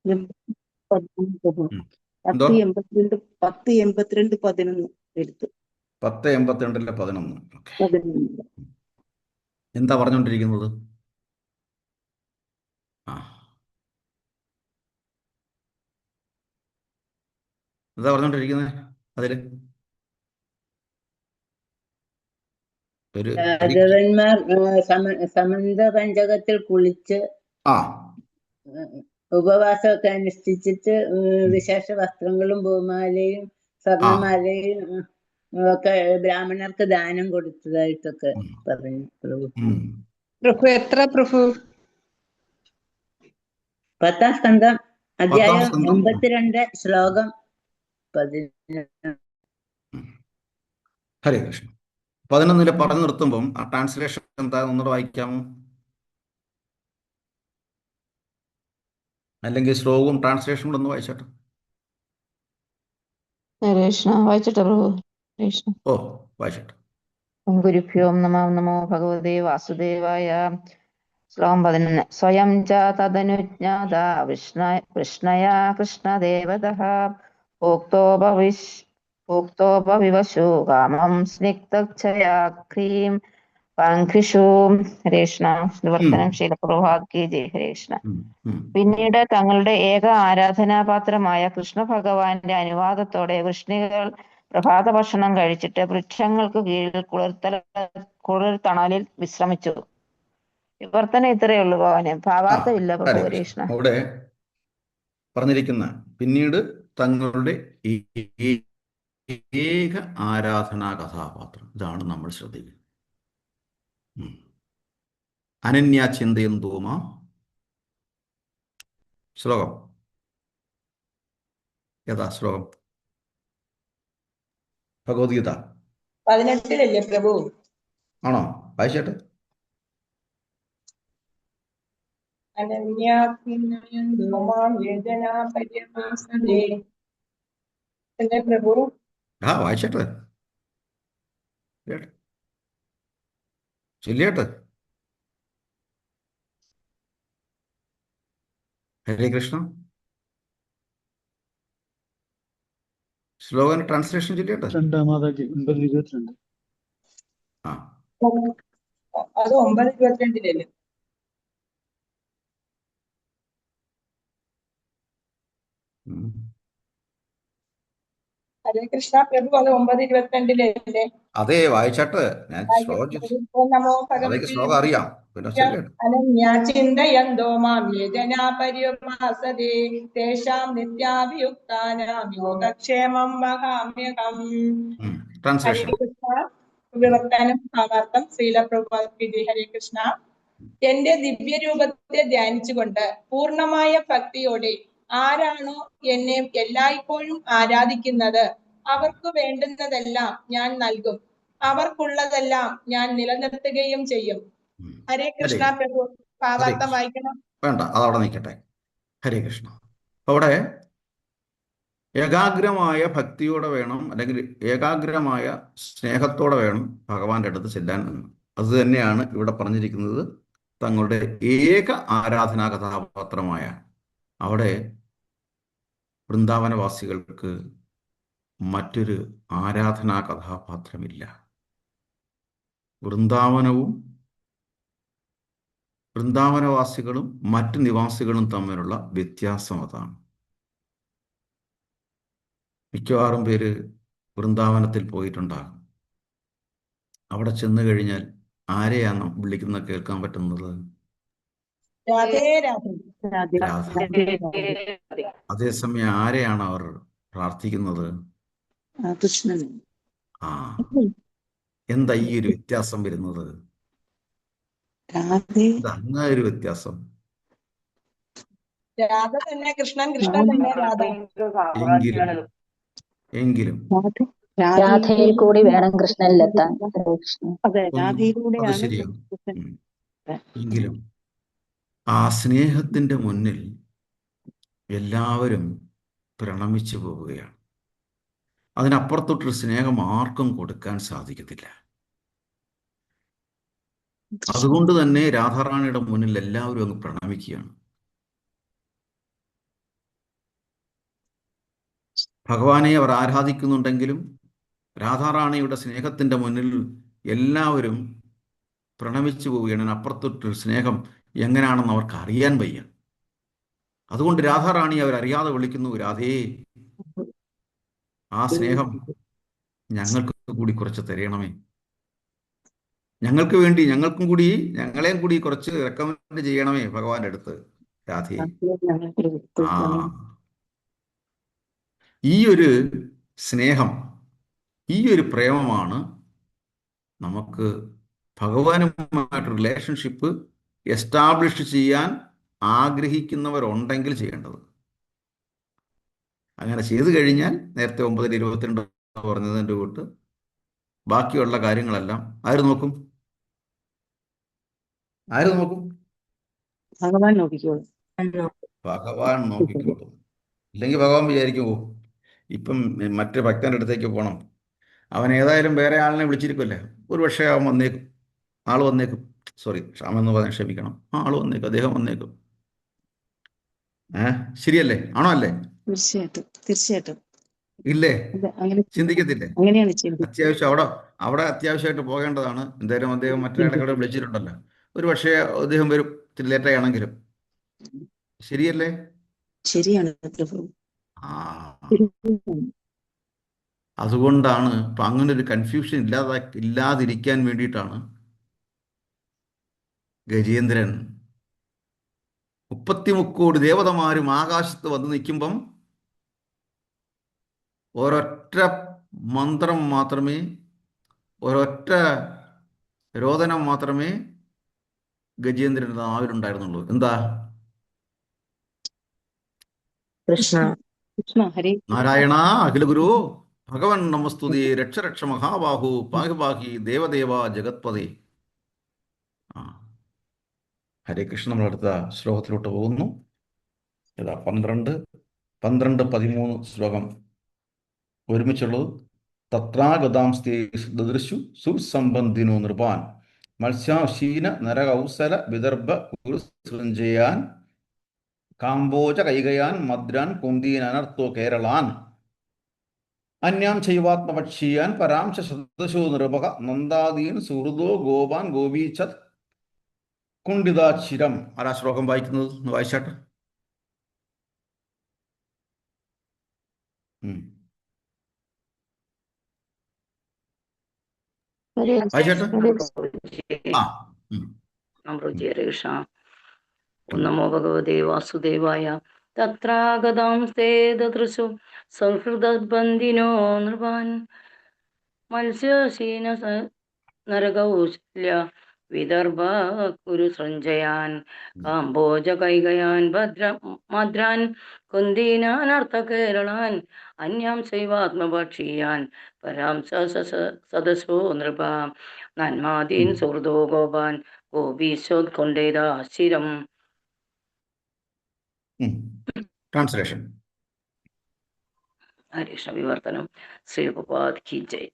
ഉം. എന്തോ 10:82 എടുത്തു. 10:82-11. ഓക്കെ. 11. എന്താ പറഞ്ഞുകൊണ്ടിരിക്കുന്നത്? ആ എന്താ പറഞ്ഞുകൊണ്ടിരിക്കുന്നത് അതില്? ഒരു ഗ്രീക്ക്. യാദവന്മാർ സമന്ത പഞ്ചകത്തിൽ കുളിച്ച് ആ ഉപവാസമൊക്കെ അനുഷ്ഠിച്ചിട്ട് വിശേഷ വസ്ത്രങ്ങളും പൂമാലയും സ്വർണമാലയും ഒക്കെ ബ്രാഹ്മണർക്ക് ദാനം കൊടുത്തതായിട്ടൊക്കെ പറഞ്ഞു പ്രഭു. പ്രഭു എത്ര പ്രഭു? 10-ാം സ്കന്ധം അധ്യായം 82 ശ്ലോകം 11. ഹരേ കൃഷ്ണ. 11 പറഞ്ഞു നിർത്തുമ്പം ആ ട്രാൻസ്ലേഷൻ എന്താ ഒന്നുകൂടെ വായിക്കാമോ? അല്ലെങ്കിൽ ശ്ലോകവും ട്രാൻസ്ലേഷൻ കൂടെ ഒന്ന് വായിച്ചോട്ടെ. വായിച്ചോട്ടെ പ്രഭു. ഓ വായിച്ചോട്ടെ. ഗുരുഭ്യോ നമോ ഭഗവതേ വാസുദേവായ. ശ്ലോകം 11. സ്വയം ച തദനുജ്ഞാത കൃഷ്ണയാ കൃഷ്ണദേവതഃ ഭോക്തോപവിവശോ കാമം സ്നിഗ്ധച്ഛയാഖ്രീം പാംഘ്രിഷു. ഹരേ കൃഷ്ണ. നിവർത്തനം ശീലപ്രഭാത് കി ജയ്. ഹരേ കൃഷ്ണ. പിന്നീട് തങ്ങളുടെ ഏക ആരാധനാപാത്രമായ കൃഷ്ണ ഭഗവാന്റെ അനുവാദത്തോടെ വൃഷ്ണികൾ പ്രഭാത ഭക്ഷണം കഴിച്ചിട്ട് വൃക്ഷങ്ങൾക്ക് കീഴിൽ കുളിർത്തണലിൽ വിശ്രമിച്ചു. വിവർത്തനം ഇത്രയേ ഉള്ളൂ ഭഗവാനെ, ഭാവാർത്ഥമില്ല പ്രഭു. ഹരേ കൃഷ്ണ. അവിടെ പറഞ്ഞിരിക്കുന്ന പിന്നീട് തങ്ങളുടെ ഏക ആരാധനാ കഥാപാത്രം, ഇതാണ് നമ്മൾ ശ്രദ്ധിക്കുന്നത്. അനന്യാ ചിന്തയന്തോ മാം. ശ്ലോകം ഏതാ ശ്ലോകം? ഭഗവത്ഗീത 18 പ്രഭു? ആണോ? വായിച്ചേട്ടെ. പ്രഭു വായിച്ചേട്ടെ, ചൊല്ലിയേട്ടെ. ഹരേ കൃഷ്ണ. ശ്ലോകൻ ട്രാൻസ്ലേഷൻ ചൊല്ലിയേട്ടെ. അത് 9:22. ഹരേ കൃഷ്ണ പ്രഭു, അത് 9:22 അതെ, വായിച്ചോട്ടെ. ഞാൻ ശ്ലോകം അറിയാം, പിന്നെ അനന്യാചിന്തയന്തോ മാം യേ ജനാ പര്യുപാസതേ തേഷാം നിത്യാഭിയുക്താനാം യോഗക്ഷേമം വഹാമ്യഹം. ഹരേ കൃഷ്ണ. വിവർത്തനം ഭാവാർത്ഥം ശ്രീലപ്രഭുപാദ് കി ജയ്. ഹരേ കൃഷ്ണ. എന്റെ ദിവ്യരൂപത്തെ ധ്യാനിച്ചുകൊണ്ട് പൂർണ്ണമായ ഭക്തിയോടെ ആരാണോ എന്നെ എല്ലായ്പ്പോഴും ആരാധിക്കുന്നത് അവർക്ക് വേണ്ടുന്നതെല്ലാം ഞാൻ നൽകും, അവർക്കുള്ളതെല്ലാം ഞാൻ നിലനിർത്തുകയും ചെയ്യും. ഹരേ കൃഷ്ണ പ്രഭു. ഭാവാർത്ഥം വായിക്കണം. വേണ്ട, അതവിടെ നിൽക്കട്ടെ. ഹരേ കൃഷ്ണ. അവിടെ ഏകാഗ്രമായ ഭക്തിയോടെ വേണം, അല്ലെങ്കിൽ ഏകാഗ്രമായ സ്നേഹത്തോടെ വേണം ഭഗവാന്റെ അടുത്ത് ചെല്ലാൻ എന്ന്. അത് തന്നെയാണ് ഇവിടെ പറഞ്ഞിരിക്കുന്നത്. തങ്ങളുടെ ഏക ആരാധനാ കഥാപാത്രമായ അവിടെ വൃന്ദാവനവാസികൾക്ക് മറ്റൊരു ആരാധനാ കഥാപാത്രമില്ല. വൃന്ദാവനവാസികളും മറ്റു നിവാസികളും തമ്മിലുള്ള വ്യത്യാസം അതാണ്. മിക്കവാറും പേര് വൃന്ദാവനത്തിൽ പോയിട്ടുണ്ടാകും. അവിടെ ചെന്ന് കഴിഞ്ഞാൽ ആരെയാണ് വിളിക്കുന്നത് കേൾക്കാൻ പറ്റുന്നത്? അതേസമയം ആരെയാണ് അവർ പ്രാർത്ഥിക്കുന്നത്? ആ, എന്താ ഈ ഒരു വ്യത്യാസം വരുന്നത്? അങ്ങനെ ഒരു വ്യത്യാസം. രാധ തന്നെ കൃഷ്ണൻ, കൃഷ്ണൻ തന്നെ രാധ. എങ്കിലും രാധയിൽ കൂടി വേണം കൃഷ്ണനിലെത്താൻ. അത് ശരിയാണ്. എങ്കിലും ആ സ്നേഹത്തിന്റെ മുന്നിൽ എല്ലാവരും പ്രണമിച്ചു പോവുകയാണ്. അതിനപ്പുറത്തോട്ടൊരു സ്നേഹം ആർക്കും കൊടുക്കാൻ സാധിക്കത്തില്ല. അതുകൊണ്ട് തന്നെ രാധാറാണിയുടെ മുന്നിൽ എല്ലാവരും അങ്ങ് പ്രണമിക്കുകയാണ്. ഭഗവാനെ അവർ ആരാധിക്കുന്നുണ്ടെങ്കിലും രാധാറാണിയുടെ സ്നേഹത്തിൻ്റെ മുന്നിൽ എല്ലാവരും പ്രണമിച്ചു പോവുകയാണ്. അപ്പുറത്തൊട്ടൊരു സ്നേഹം എങ്ങനെയാണെന്ന് അവർക്ക് അറിയാൻ വയ്യ. അതുകൊണ്ട് രാധാറാണി അവരറിയാതെ വിളിക്കുന്നു, രാധേ, ആ സ്നേഹം ഞങ്ങൾക്ക് കൂടി കുറച്ച് തരണമേ. ഞങ്ങൾക്ക് വേണ്ടി ഞങ്ങളെയും കൂടി കുറച്ച് റെക്കമെൻഡ് ചെയ്യണമേ ഭഗവാന്റെ അടുത്ത്, രാധേ. ആ ഈ ഒരു സ്നേഹം, ഈ ഒരു പ്രേമമാണ് നമുക്ക് ഭഗവാനുമായിട്ട് റിലേഷൻഷിപ്പ് എസ്റ്റാബ്ലിഷ് ചെയ്യാൻ ആഗ്രഹിക്കുന്നവരുണ്ടെങ്കിൽ ചെയ്യേണ്ടത്. അങ്ങനെ ചെയ്തു കഴിഞ്ഞാൽ നേരത്തെ 9:22 പറഞ്ഞതിൻ്റെ കൂട്ട് ബാക്കിയുള്ള കാര്യങ്ങളെല്ലാം ആര് നോക്കും? ഭഗവാൻ നോക്കിക്കോളും. ഭഗവാൻ നോക്കിക്കോളും. ഇല്ലെങ്കിൽ ഭഗവാൻ വിചാരിക്കും, ഓ ഇപ്പം മറ്റേ ഭക്തൻ്റെ അടുത്തേക്ക് പോകണം, അവൻ ഏതായാലും വേറെ ആളിനെ വിളിച്ചിരിക്കുമല്ലേ, ഒരു പക്ഷേ അവൻ വന്നേക്കും, ആൾ വന്നേക്കും, സോറി ക്ഷാമെന്ന് പറഞ്ഞാൽ ക്ഷമിക്കണം, ആൾ വന്നേക്കും, അദ്ദേഹം വന്നേക്കും. ശരിയല്ലേ? ആണോ അല്ലേ? തീർച്ചയായിട്ടും ഇല്ലേ? അങ്ങനെ ചിന്തിക്കത്തില്ലേ? അങ്ങനെയാണ് ചിന്തിക്കുന്നത്. അത്യാവശ്യം അവിടെ അത്യാവശ്യമായിട്ട് പോകേണ്ടതാണ്. എന്തായാലും അദ്ദേഹം മറ്റൊരാളെ കൂടെ വിളിച്ചിട്ടുണ്ടല്ലോ, ഒരു പക്ഷേ അദ്ദേഹം വരും, ഇത്തിരി ലേറ്റായി ആണെങ്കിലും. ശരിയല്ലേ? ശരിയാണ് പ്രഭു. ആ അതുകൊണ്ടാണ് ഇപ്പം അങ്ങനെ ഒരു കൺഫ്യൂഷൻ ഇല്ലാതിരിക്കാൻ വേണ്ടിയിട്ടാണ് ഗജേന്ദ്രൻ 33 ദേവതമാരും ആകാശത്ത് വന്ന് നിൽക്കുമ്പം ഒരൊറ്റ മന്ത്രം മാത്രമേ, ഒരൊറ്റ രോദനം മാത്രമേ ഗജേന്ദ്രൻ്റെ നാവിലുണ്ടായിരുന്നുള്ളൂ. എന്താ? കൃഷ്ണ കൃഷ്ണ ഹരി നാരായണ അഖില ഗുരു ഭഗവൻ നമസ്തുതി രക്ഷ രക്ഷ മഹാബാഹു പാഹി പാഹി ദേവദേവ ജഗത്പതേ. ആ ഹരേ കൃഷ്ണ. നമ്മളടുത്ത ശ്ലോകത്തിലോട്ട് പോകുന്നു. ഏതാ? 12, 13 ശ്ലോകം ഒരുമിച്ചുള്ളത്. തത്രാഗതാംസ്തേ ദദൃശു സുസംബന്ധിനോ നൃപാൻ മത്സ്യാശീന നരകൗസല വിദർഭ കുരുസൃഞ്ജയാൻ കാംബോജ കൈകയാൻ മദ്രാൻ കുന്തീനനർത്തോ കേരളാൻ അന്യാം ചൈവാത്മപക്ഷീയാൻ പരാംശ ശതശോ നൃപക നന്ദാദീൻ സുഹൃദോ ഗോപാൻ ഗോപീച്ചത് കുണ്ഡിതാചിരം. ആരാ ശ്ലോകം വായിക്കുന്നത്? ഒന്ന് വായിച്ചാട്ടെ. വായിച്ചാട്ടെ. ആ കൃഷ്ണ. നമോ ഭഗവതേ വാസുദേവായ. തത്രാഗതാംസ്തേ ദദൃശു സൗഹൃദബന്ധിനോ നൃപാൻ മത്സ്യശീന നരകൗശല്യ വിദർഭ കുരു സഞ്ജയാൻ കാംബോജ കൈകയാൻ മദ്രാൻ കുന്തീനാനർത്ഥ കേരളാൻ അന്യാം ശൈവാത്മഭക്ഷീയാൻ പരാം സദസോ നൃപ നന്മാദീൻ സുഹൃദോ ഗോപാൻ ഗോപീശോത്കൊണ്ടേതാശിരം. ട്രാൻസ്ലേഷൻ. ഹരീഷ്ണ വിവർത്തനം. ശ്രീപാദ് കി ജയ്.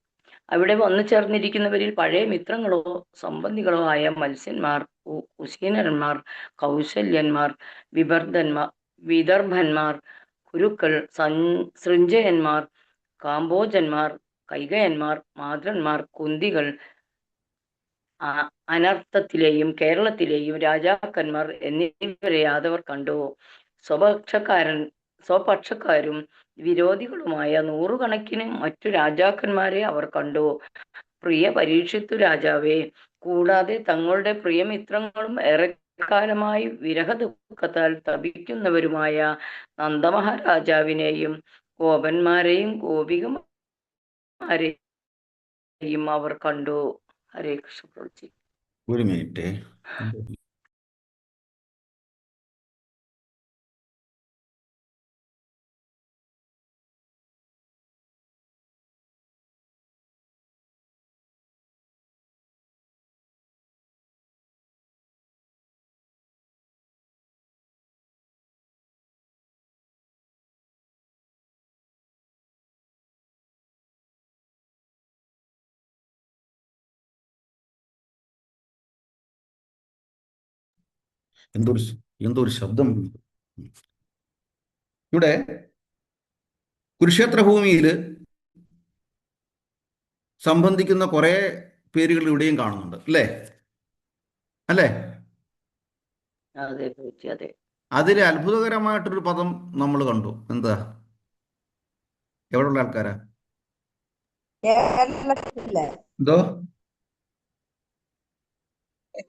അവിടെ വന്നു ചേർന്നിരിക്കുന്നവരിൽ പഴയ മിത്രങ്ങളോ സംബന്ധികളോ ആയ മത്സ്യന്മാർ, കുശീനന്മാർ, കൗശല്യന്മാർ, വിദർഭന്മാർ, കുരുക്കൾ, സൃഞ്ജയന്മാർ, കാംബോജന്മാർ, കൈകയന്മാർ, മാദ്രന്മാർ, കുന്തികൾ, അനർത്ഥത്തിലെയും കേരളത്തിലെയും രാജാക്കന്മാർ എന്നിവരെ യാദവർ കണ്ടു. സ്വപക്ഷക്കാരും വിരോധികളുമായ 100 കണക്കിന് മറ്റു രാജാക്കന്മാരെ അവർ കണ്ടു. പ്രിയ പരീക്ഷിത്തു രാജാവേ, കൂടാതെ തങ്ങളുടെ പ്രിയമിത്രങ്ങളും ഏറെക്കാലമായി വിരഹദുഃഖത്താൽ തപിക്കുന്നവരുമായ നന്ദമഹാരാജാവിനെയും ഗോപന്മാരെയും ഗോപികമാരെയും അവർ കണ്ടു. ഹരേ കൃഷ്ണ. ഒരു മിനിറ്റ്. എന്തോ ഒരു ശബ്ദം ഇവിടെ. കുരുക്ഷേത്ര ഭൂമിയിൽ സംബന്ധിക്കുന്ന കുറേ പേരുകൾ ഇവിടെയും കാണുന്നുണ്ട്, അല്ലേ? അല്ലേ? അതെ ഗുരുജി, അതെ. അതിൽ അത്ഭുതകരമായിട്ടൊരു പദം നമ്മൾ കണ്ടു. എന്താ? എവിടെയുള്ള ആൾക്കാരാ? കേരളത്തിലെ എന്തോ?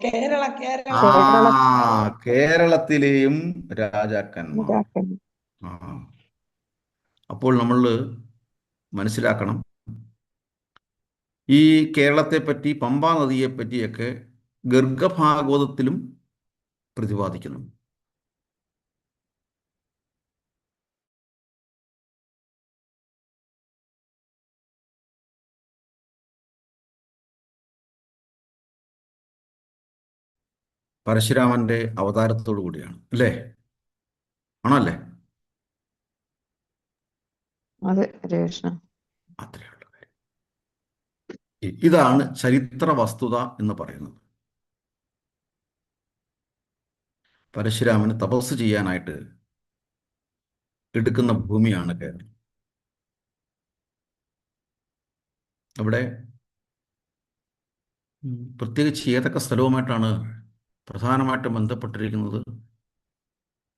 കേരള ആ, കേരള കേരളത്തിലെയും രാജാക്കന്മാർ. ആ, അപ്പോൾ നമ്മൾ മനസ്സിലാക്കണം, ഈ കേരളത്തെ പറ്റി, പമ്പാ നദിയെ പറ്റിയൊക്കെ ഗർഗഭാഗവതത്തിലും പ്രതിപാദിക്കുന്നു. പരശുരാമന്റെ അവതാരത്തോടു കൂടിയാണ്, അല്ലേ? ആണോ? അല്ലേ? അതെ ഹരേ കൃഷ്ണ. അത്രയുള്ള കാര്യം. ഇതാണ് ചരിത്ര വസ്തുത എന്ന് പറയുന്നത്. പരശുരാമന് തപസ് ചെയ്യാനായിട്ട് എടുക്കുന്ന ഭൂമിയാണ് കേരളം. അവിടെ പ്രത്യേകിച്ച് ഏതൊക്കെ സ്ഥലവുമായിട്ടാണ് പ്രധാനമായിട്ടും ബന്ധപ്പെട്ടിരിക്കുന്നത്?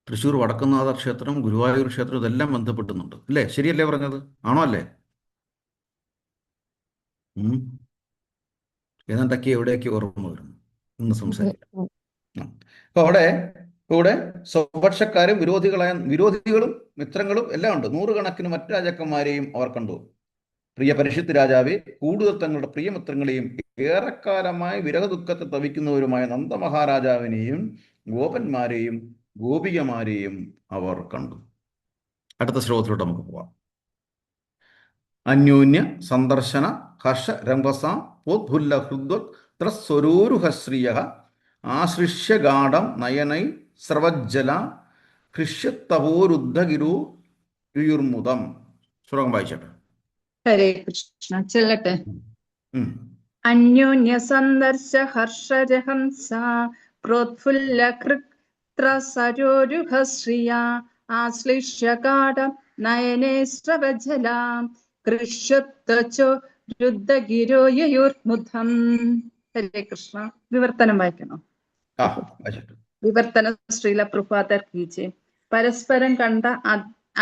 തൃശ്ശൂർ വടക്കുംനാഥ ക്ഷേത്രം, ഗുരുവായൂർ ക്ഷേത്രം, ഇതെല്ലാം ബന്ധപ്പെടുന്നുണ്ട്, അല്ലേ? ശരിയല്ലേ പറഞ്ഞത്? ആണോ? അല്ലേ? ഏതാണ്ടൊക്കെ എവിടെയൊക്കെ ഓർമ്മ വരുന്നു എന്ന് സംസാരിക്കാം. അപ്പൊ ഇവിടെ സ്വപക്ഷക്കാരും വിരോധികളും മിത്രങ്ങളും എല്ലാം ഉണ്ട്. നൂറുകണക്കിന് മറ്റു രാജാക്കന്മാരെയും അവർ കണ്ടു. പ്രിയ പരിഷത്ത് രാജാവെ, കൂടുതൽ തങ്ങളുടെ പ്രിയമിത്രങ്ങളെയും ഏറെക്കാലമായി വിരഹദുഃഖത്തെ തവിക്കുന്നവരുമായ നന്ദമഹാരാജാവിനെയും ഗോപന്മാരെയും ഗോപികമാരെയും അവർ കണ്ടു. അടുത്ത ശ്ലോകത്തിലോട്ട് നമുക്ക് പോവാം. അന്യോന്യ സന്ദർശന ഹർഷ രംഭസ പോദ്ഭുല്ല ഹൃദ്വസ്വരൂരുഹശ്രിയ ആശ്ലിഷ്യഗാഠം നയനൈ സ്രവജ്ജല ഹൃഷ്യത്തപോരുദ്ധഗിരുയുർമുദം. ശ്ലോകം വായിച്ചട്ടെ. ഹരേ കൃഷ്ണ. ചെല്ലട്ടെ. ഉം. അന്യോന്യ സന്ദർശ ഹർഷരഹംസ പ്രോത്ഫുല്ല കൃത്രസരോരുഹശ്രിയ ആശ്ലിഷ്യകാഠം നയനേ സ്രവജലാം കൃഷ്യത്തചോ രുദ്ധഗിരോയുർമുദം. ഹരേ കൃഷ്ണ. വിവർത്തനം വായിക്കണം. വായിച്ചട്ടെ. വിവർത്തനം ശ്രീല പ്രഭാതർ കീജെ. പരസ്പരം കണ്ട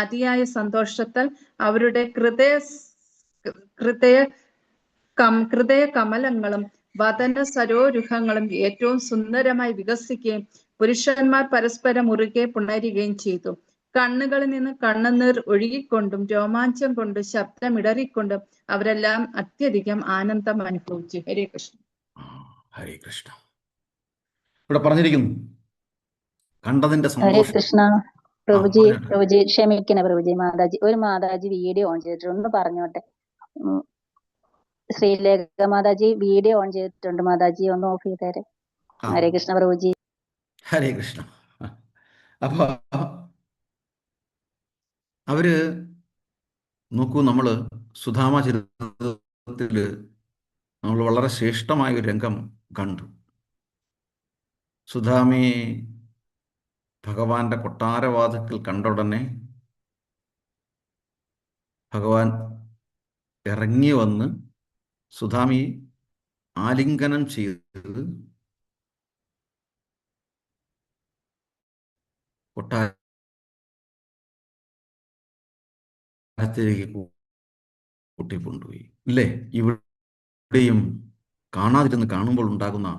അതിയായ സന്തോഷത്താൽ അവരുടെ ഹൃദയ കമലങ്ങളും വദന സരോരുഹങ്ങളും ഏറ്റവും സുന്ദരമായി വികസിക്കുകയും പുരുഷന്മാർ പരസ്പരം മുറുകെ പുണരുകയും ചെയ്തു. കണ്ണുകളിൽ നിന്ന് കണ്ണുനീർ ഒഴുകിക്കൊണ്ടും രോമാഞ്ചം കൊണ്ടും ശബ്ദമിടറിക്കൊണ്ടും അവരെല്ലാം അത്യധികം ആനന്ദം അനുഭവിച്ചു. ഹരേ കൃഷ്ണ. ഹരേ കൃഷ്ണ. ഇവിടെ പറഞ്ഞിരിക്കുന്നു കണ്ടതിന്റെ ഹരേ സന്തോഷം. കൃഷ്ണ. പ്രഭുജി ക്ഷമിക്കണ പ്രഭുജി. മാതാജി വീഡിയോ ഓൺ ചെയ്തിട്ടുണ്ട്, ഒന്ന് പറഞ്ഞോട്ടെ. ശ്രീലേഖ മാതാജി വീഡിയോ ഓൺ ചെയ്തിട്ടുണ്ട്, മാതാജി ഒന്ന് ഓഫ് ചെയ്തേരെ. ഹരേ കൃഷ്ണ പ്രഭുജി. ഹരേ കൃഷ്ണ. അപ്പൊ അവര് നോക്കൂ, നമ്മള് സുധാമ ചരിത്രത്തില് നമ്മൾ വളരെ ശ്രേഷ്ഠമായ ഒരു രംഗം കണ്ടു. സുധാമയെ ഭഗവാന്റെ കൊട്ടാരവാതിൽക്കൽ കണ്ട ഉടനെ ഭഗവാൻ ഇറങ്ങി വന്ന് സുധാമിയെ ആലിംഗനം ചെയ്ത് കൊട്ടാരത്തിലേക്ക് കൂട്ടിക്കൊണ്ടുപോയി, ഇല്ലേ? ഇവിടെയും കാണാതിരുന്ന് കാണുമ്പോൾ ഉണ്ടാകുന്ന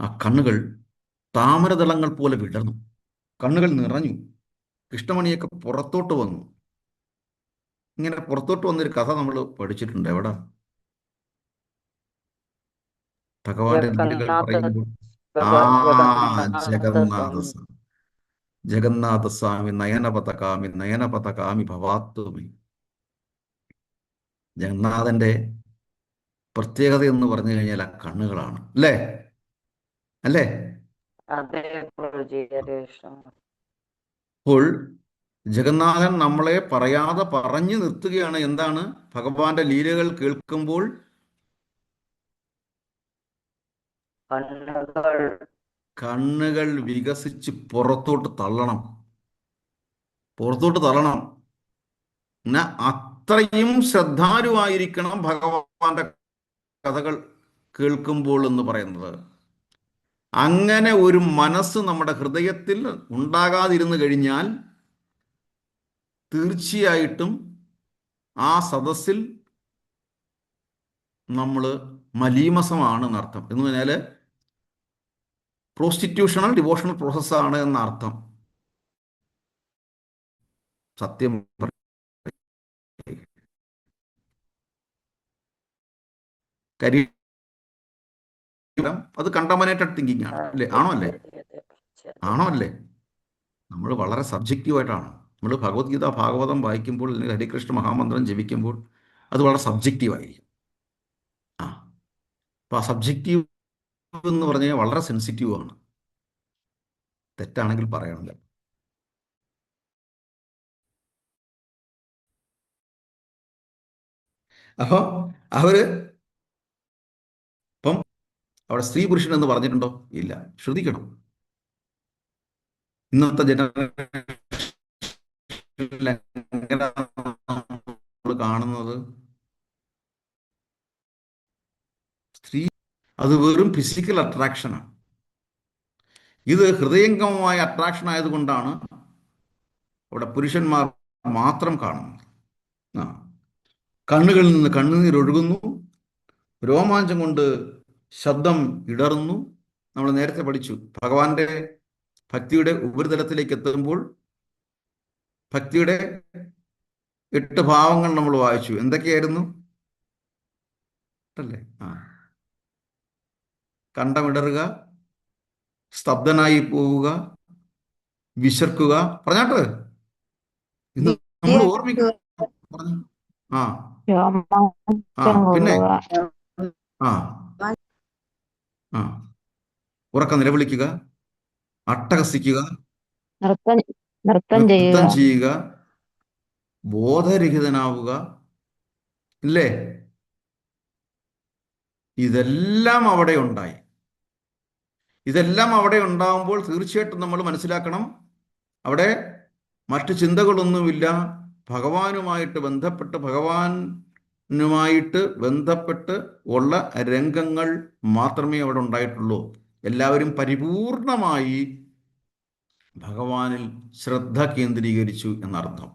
ആ കണ്ണുകൾ താമരദളങ്ങൾ പോലെ വിടർന്നു, കണ്ണുകൾ നിറഞ്ഞു, കൃഷ്ണമണിയൊക്കെ പുറത്തോട്ട് വന്നു. ഇങ്ങനെ പുറത്തോട്ട് വന്നൊരു കഥ നമ്മൾ പഠിച്ചിട്ടുണ്ട്. എവിടെ? ഭഗവാന്റെ ലീലകൾ പറയുമ്പോൾ ജഗന്നാഥസ്വാമി നയനപതകാമി ഭവാത്മി. ജഗന്നാഥന്റെ പ്രത്യേകത എന്ന് പറഞ്ഞു കഴിഞ്ഞാൽ ആ കണ്ണുകളാണ്, അല്ലേ? അല്ലേ? അപ്പോൾ ജഗന്നാഥൻ നമ്മളെ പറയാതെ പറഞ്ഞു നിർത്തുകയാണ്. എന്താണ്? ഭഗവാന്റെ ലീലകൾ കേൾക്കുമ്പോൾ കണ്ണുകൾ വികസിച്ച് പുറത്തോട്ട് തള്ളണം. അത്രയും ശ്രദ്ധാലുവായിരിക്കണം ഭഗവാന്റെ കഥകൾ കേൾക്കുമ്പോൾ എന്ന് പറയുന്നത്. അങ്ങനെ ഒരു മനസ്സ് നമ്മുടെ ഹൃദയത്തിൽ ഉണ്ടാകാതിരുന്നു കഴിഞ്ഞാൽ തീർച്ചയായിട്ടും ആ സദസ്സിൽ നമ്മൾ മലീമസമാണ് എന്നർത്ഥം. എന്ന് പറഞ്ഞാൽ പ്രോസ്റ്റിറ്റ്യൂഷണൽ ഡിവോഷണൽ പ്രോസസ്സാണ് എന്നർത്ഥം. സത്യം അത് കണ്ടമനേറ്റഡ് തിങ്കിങ് ആണ് അല്ലേ? ആണോ അല്ലേ? ആണോ അല്ലേ? നമ്മൾ വളരെ സബ്ജക്റ്റീവായിട്ടാണ് നമ്മൾ ഭഗവത്ഗീത ഭാഗവതം വായിക്കുമ്പോൾ അല്ലെങ്കിൽ ഹരികൃഷ്ണ മഹാമന്ത്രം ജപിക്കുമ്പോൾ അത് വളരെ സബ്ജക്റ്റീവായിരിക്കും. അപ്പോൾ ആ സബ്ജക്റ്റീവ് എന്ന് പറഞ്ഞാൽ വളരെ സെൻസിറ്റീവ് ആണ്. തെറ്റാണെങ്കിൽ പറയണമല്ലോ. അപ്പോൾ അവര് ഇപ്പം അവിടെ സ്ത്രീ പുരുഷൻ എന്ന് പറഞ്ഞിട്ടുണ്ടോ? ഇല്ല. ശ്രദ്ധിക്കണം. ഇന്നത്തെ ജനറേഷനിൽ നമ്മൾ കാണുന്നത് സ്ത്രീ അത് വെറും ഫിസിക്കൽ അട്രാക്ഷനാണ്. ഇത് ഹൃദയംഗമമായ അട്രാക്ഷൻ ആയതുകൊണ്ടാണ് അവിടെ പുരുഷന്മാർ മാത്രം കാണുന്നത്. കണ്ണുകളിൽ നിന്ന് കണ്ണുനീരൊഴുകുന്നു, രോമാഞ്ചം കൊണ്ട് ശബ്ദം ഇടറുന്നു. നമ്മൾ നേരത്തെ പഠിച്ചു ഭഗവാന്റെ ഭക്തിയുടെ ഉപരിതലത്തിലേക്ക് എത്തുമ്പോൾ ഭക്തിയുടെ 8 ഭാവങ്ങൾ നമ്മൾ വായിച്ചു. എന്തൊക്കെയായിരുന്നു അല്ലേ? കണ്ടമിടറുക, സ്തബ്ധനായി പോവുക, വിശർക്കുക. പറഞ്ഞാട്ട് ഇന്ന് നമ്മൾ ഓർമ്മിക്കുക. പിന്നെ ഉറക്കം നിലവിളിക്കുക, അട്ടഹസിക്കുക, നൃത്തം ചെയ്യുക, ബോധരഹിതനാവുക, ഇല്ലേ? ഇതെല്ലാം അവിടെ ഉണ്ടായി. ഇതെല്ലാം അവിടെ ഉണ്ടാകുമ്പോൾ തീർച്ചയായിട്ടും നമ്മൾ മനസ്സിലാക്കണം, അവിടെ മറ്റു ചിന്തകളൊന്നുമില്ല. ഭഗവാനുമായിട്ട് ബന്ധപ്പെട്ട് ഉള്ള രംഗങ്ങൾ മാത്രമേ അവിടെ ഉണ്ടായിട്ടുള്ളൂ. എല്ലാവരും പരിപൂർണമായി ഭഗവാനിൽ ശ്രദ്ധ കേന്ദ്രീകരിച്ചു എന്നർത്ഥം.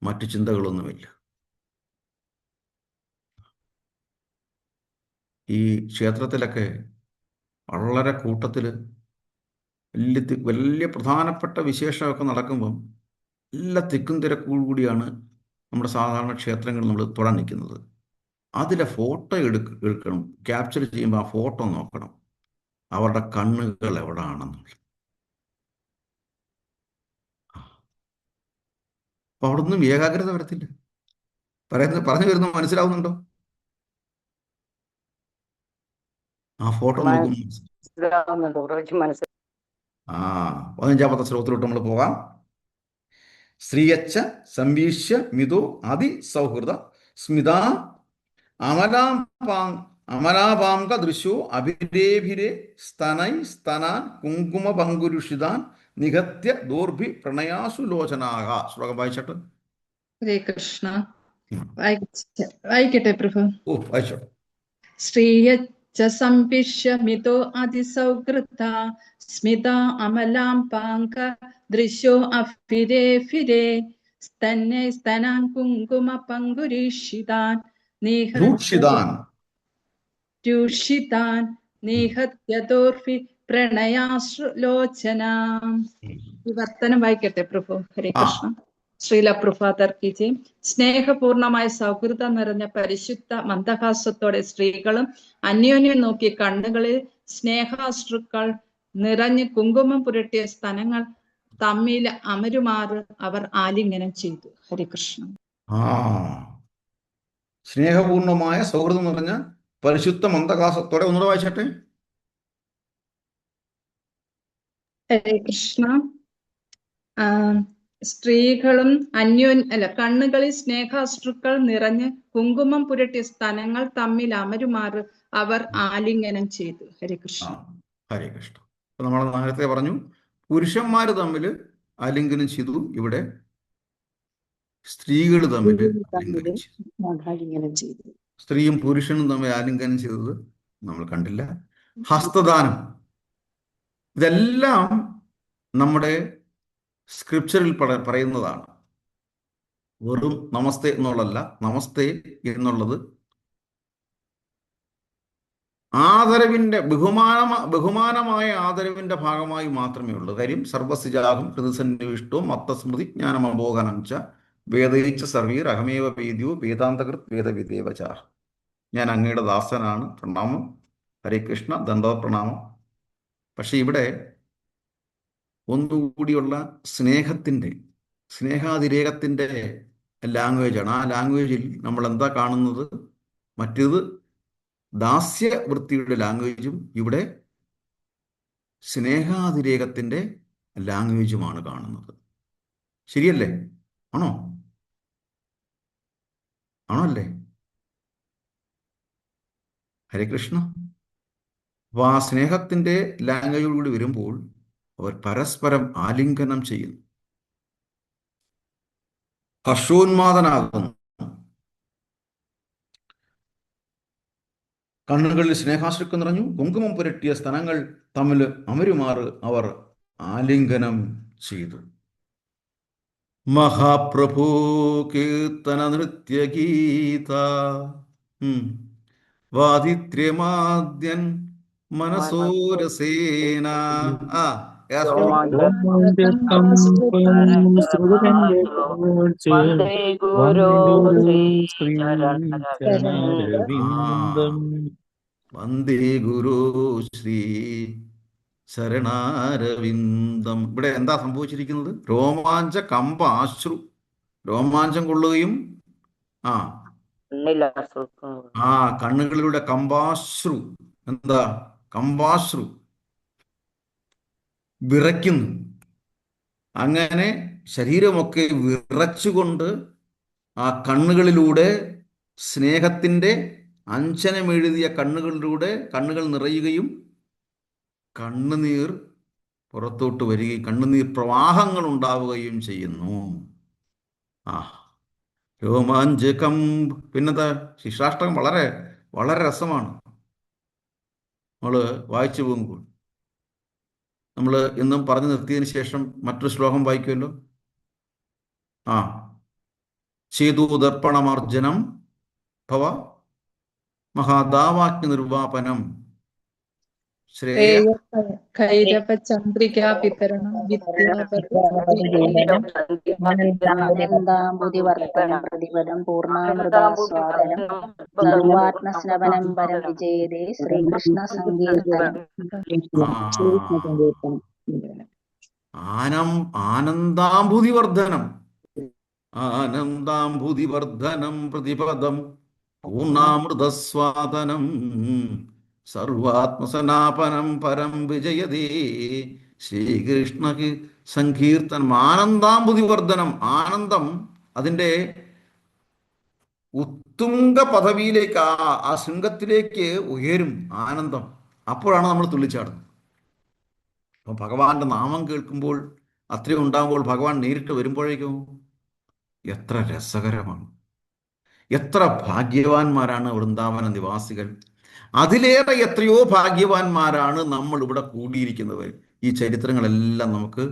മറ്റു ചിന്തകളൊന്നുമില്ല. ഈ ക്ഷേത്രത്തിലൊക്കെ വളരെ കൂട്ടത്തിൽ വലിയ പ്രധാനപ്പെട്ട വിശേഷമൊക്കെ നടക്കുമ്പം എല്ലാ തിക്കും തിരക്കോടുകൂടിയാണ് നമ്മുടെ സാധാരണ ക്ഷേത്രങ്ങൾ നമ്മൾ തൊടാൻ നിൽക്കുന്നത്. അതിലെ ഫോട്ടോ എടുക്കണം. ക്യാപ്ചർ ചെയ്യുമ്പോൾ ആ ഫോട്ടോ നോക്കണം, അവരുടെ കണ്ണുകൾ എവിടെയാണെന്നുള്ളത്. അപ്പൊ അവിടെ ഒന്നും ഏകാഗ്രത വരത്തില്ല. പറഞ്ഞു വരുന്നത് മനസ്സിലാവുന്നുണ്ടോ? ആ ഫോട്ടോ നോക്കും. 15ാമത്തെ ശ്ലോകത്തിലോട്ട് നമ്മൾ പോകാം. ശ്രീയച്ച സംവീക്ഷ്യ മിതോ അതിസൗഹൃദ സ്മിതാ അമലാപാംക ദൃശോ അഭിരേഭിരെ സ്തനൈ സ്തനാൻ കുങ്കുമ പങ്കുരുഷിതാൻ നിഹത്യ ദോർഭി പ്രണയാസു ലോചനാഹ. ശ്ലോകം വായിച്ചോട്ടെ. ഹരേ കൃഷ്ണ. വായിക്കട്ടെ പ്രഭു. ഓ വായിച്ചോട്ടെ. ശ്രീയച്ച സംവിശ്യ മിതോ അതിസൗഹൃദ സ്മിതാ അമലാം പാങ്ക ദൃശോ അഭിരേഭിരെ സ്തനൈ സ്തനാൻ കുങ്കുമ പങ്കുരീഷിതാൻ രൂഷിതാൻ നിഹത്യതോർഭി പ്രണയാശ്രുലോചനാം. വിവർത്തനം വായിക്കട്ടെ പ്രഭു. ഹരേ കൃഷ്ണ. ശ്രീല പ്രഭാതർ കി ജയ്. സ്നേഹപൂർണമായ സൗഹൃദം നിറഞ്ഞ പരിശുദ്ധ മന്ദഹാസത്തോടെ സ്ത്രീകളും അന്യോന്യം നോക്കി കണ്ണുകളിൽ സ്നേഹാശ്രുക്കൾ നിറഞ്ഞ് കുങ്കുമം പുരട്ടിയ സ്തനങ്ങൾ തമ്മിൽ അമരുമാറ് അവർ ആലിംഗനം ചെയ്തു. ഹരികൃഷ്ണ. സ്നേഹപൂർണമായ സൗഹൃദം നിറഞ്ഞ പരിശുദ്ധ മന്ദഹാസത്തോടെ. ഒന്നുകൂടെ വായിച്ചട്ടെ. ഹരേ കൃഷ്ണ. സ്ത്രീകളും കണ്ണുകളിൽ സ്നേഹാശ്രുക്കൾ നിറഞ്ഞ് കുങ്കുമം പുരട്ടിയ സ്തനങ്ങൾ തമ്മിൽ അമരുമാറ് അവർ ആലിംഗനം ചെയ്തു. ഹരേ കൃഷ്ണ. ഹരേ കൃഷ്ണ. അപ്പൊ നമ്മൾ നേരത്തെ പറഞ്ഞു പുരുഷന്മാര് തമ്മിൽ ആലിംഗനം ചെയ്തു. ഇവിടെ സ്ത്രീകൾ തമ്മിൽ ആലിംഗനം ചെയ്തു. ആലിംഗനം ചെയ്തു. സ്ത്രീയും പുരുഷനും തമ്മിൽ ആലിംഗനം ചെയ്തത് നമ്മൾ കണ്ടില്ല. ഹസ്തദാനം, ഇതെല്ലാം നമ്മുടെ സ്ക്രിപ്ചറിൽ പറയുന്നതാണ്. വെറും നമസ്തേ എന്നുള്ളതല്ല. നമസ്തേ എന്നുള്ളത് ആദരവിന്റെ ബഹുമാനമായ ആദരവിന്റെ ഭാഗമായി മാത്രമേ ഉള്ളൂ. കാര്യം സർവസിജാഹം ഹൃദസന്നിവിഷ്ടവും മത്തസ്മൃതി ജ്ഞാനമബോധനം ച വേദയിച്ച സർവീർ അഹമേവ വേദ്യോ വേദാന്തകൃത് വേദവിദേവചാർ. ഞാൻ അങ്ങയുടെ ദാസനാണ്, പ്രണാമം, ഹരേ കൃഷ്ണ, ദണ്ഡവ പ്രണാമം. പക്ഷെ ഇവിടെ ഒന്നുകൂടിയുള്ള സ്നേഹാതിരേകത്തിൻ്റെ ലാംഗ്വേജാണ്. ആ ലാംഗ്വേജിൽ നമ്മൾ എന്താ കാണുന്നത്? മറ്റേത് ദാസ്യവൃത്തിയുടെ ലാംഗ്വേജും ഇവിടെ സ്നേഹാതിരേകത്തിൻ്റെ ലാംഗ്വേജുമാണ് കാണുന്നത്. ശരിയല്ലേ? ആണോ അല്ലേ? ഹരേ കൃഷ്ണ. അപ്പോൾ ആ സ്നേഹത്തിൻ്റെ ലാംഗ്വേജോടുകൂടി വരുമ്പോൾ അവർ പരസ്പരം ആലിംഗനം ചെയ്യുന്നു, ഹർഷോന്മാദനാകുന്നു. കണ്ണുകളിൽ സ്നേഹാശ്രുക്കം നിറഞ്ഞു, കുങ്കുമം പുരട്ടിയ സ്തനങ്ങൾ തമ്മിൽ അമരുമാറ് അവർ ആലിംഗനം ചെയ്തു. മഹാപ്രഭു കീർത്തന നൃത്യഗീത വാദിത്രമാദ്യൻ മനസോരസേന. വന്ദേ ഗുരു ശ്രീ ശരണാരവിന്ദം. ഇവിടെ എന്താ സംഭവിച്ചിരിക്കുന്നത്? രോമാഞ്ചം കൊള്ളുകയും കണ്ണുകളിലൂടെ കമ്പാശ്രു വിറയ്ക്കുന്നു. അങ്ങനെ ശരീരമൊക്കെ വിറച്ചുകൊണ്ട് ആ കണ്ണുകളിലൂടെ, സ്നേഹത്തിൻ്റെ അഞ്ജനമെഴുതിയ കണ്ണുകൾ നിറയുകയും കണ്ണുനീർ പുറത്തോട്ട് വരികയും കണ്ണുനീർ പ്രവാഹങ്ങൾ ഉണ്ടാവുകയും ചെയ്യുന്നു. രോമാഞ്ചകം. പിന്നത്തെ ശിക്ഷാഷ്ടകം വളരെ വളരെ രസമാണ്. നമ്മൾ വായിച്ചു പോകുമ്പോൾ നമ്മൾ ഇന്നും പറഞ്ഞു നിർത്തിയതിന് ശേഷം മറ്റൊരു ശ്ലോകം വായിക്കുമല്ലോ. ചേതോദർപ്പണമാർജനം ഭവ മഹാദാവാഗ്നി നിർവാപനം ശ്രേയ ചന്ദ്രികാ വിതരണം പ്രതിപദം പൂർണ്ണാമൃതാസ്വാദനം സർവാത്മസ്നവനം പരം വിജയതേ ശ്രീകൃഷ്ണ സങ്കീർത്തനം. ആനന്ദാംബുധിവർദ്ധനം പ്രതിപദം പൂർണ്ണാമൃതസ്വാദനം സർവാത്മസനാപനം പരം വിജയതേ ശ്രീകൃഷ്ണ സങ്കീർത്തനം. ആനന്ദാംബുധിവർദ്ധനം. ആനന്ദം അതിൻ്റെ ഉത്തുംഗ പദവിയിലേക്ക്, ആ ശൃംഗത്തിലേക്ക് ഉയരും ആനന്ദം. അപ്പോഴാണ് നമ്മൾ തുള്ളിച്ചാടുന്നത്. അപ്പം ഭഗവാന്റെ നാമം കേൾക്കുമ്പോൾ, അത്രയും ഉണ്ടാകുമ്പോൾ, ഭഗവാൻ നേരിട്ട് വരുമ്പോഴേക്കും എത്ര രസകരമാണ്! എത്ര ഭാഗ്യവാന്മാരാണ് വൃന്ദാവന നിവാസികൾ! അതിലേറെ എത്രയോ ഭാഗ്യവാന്മാരാണ് നമ്മൾ ഇവിടെ കൂടിയിരിക്കുന്നത്. ഈ ചരിത്രങ്ങളെല്ലാം നമുക്ക്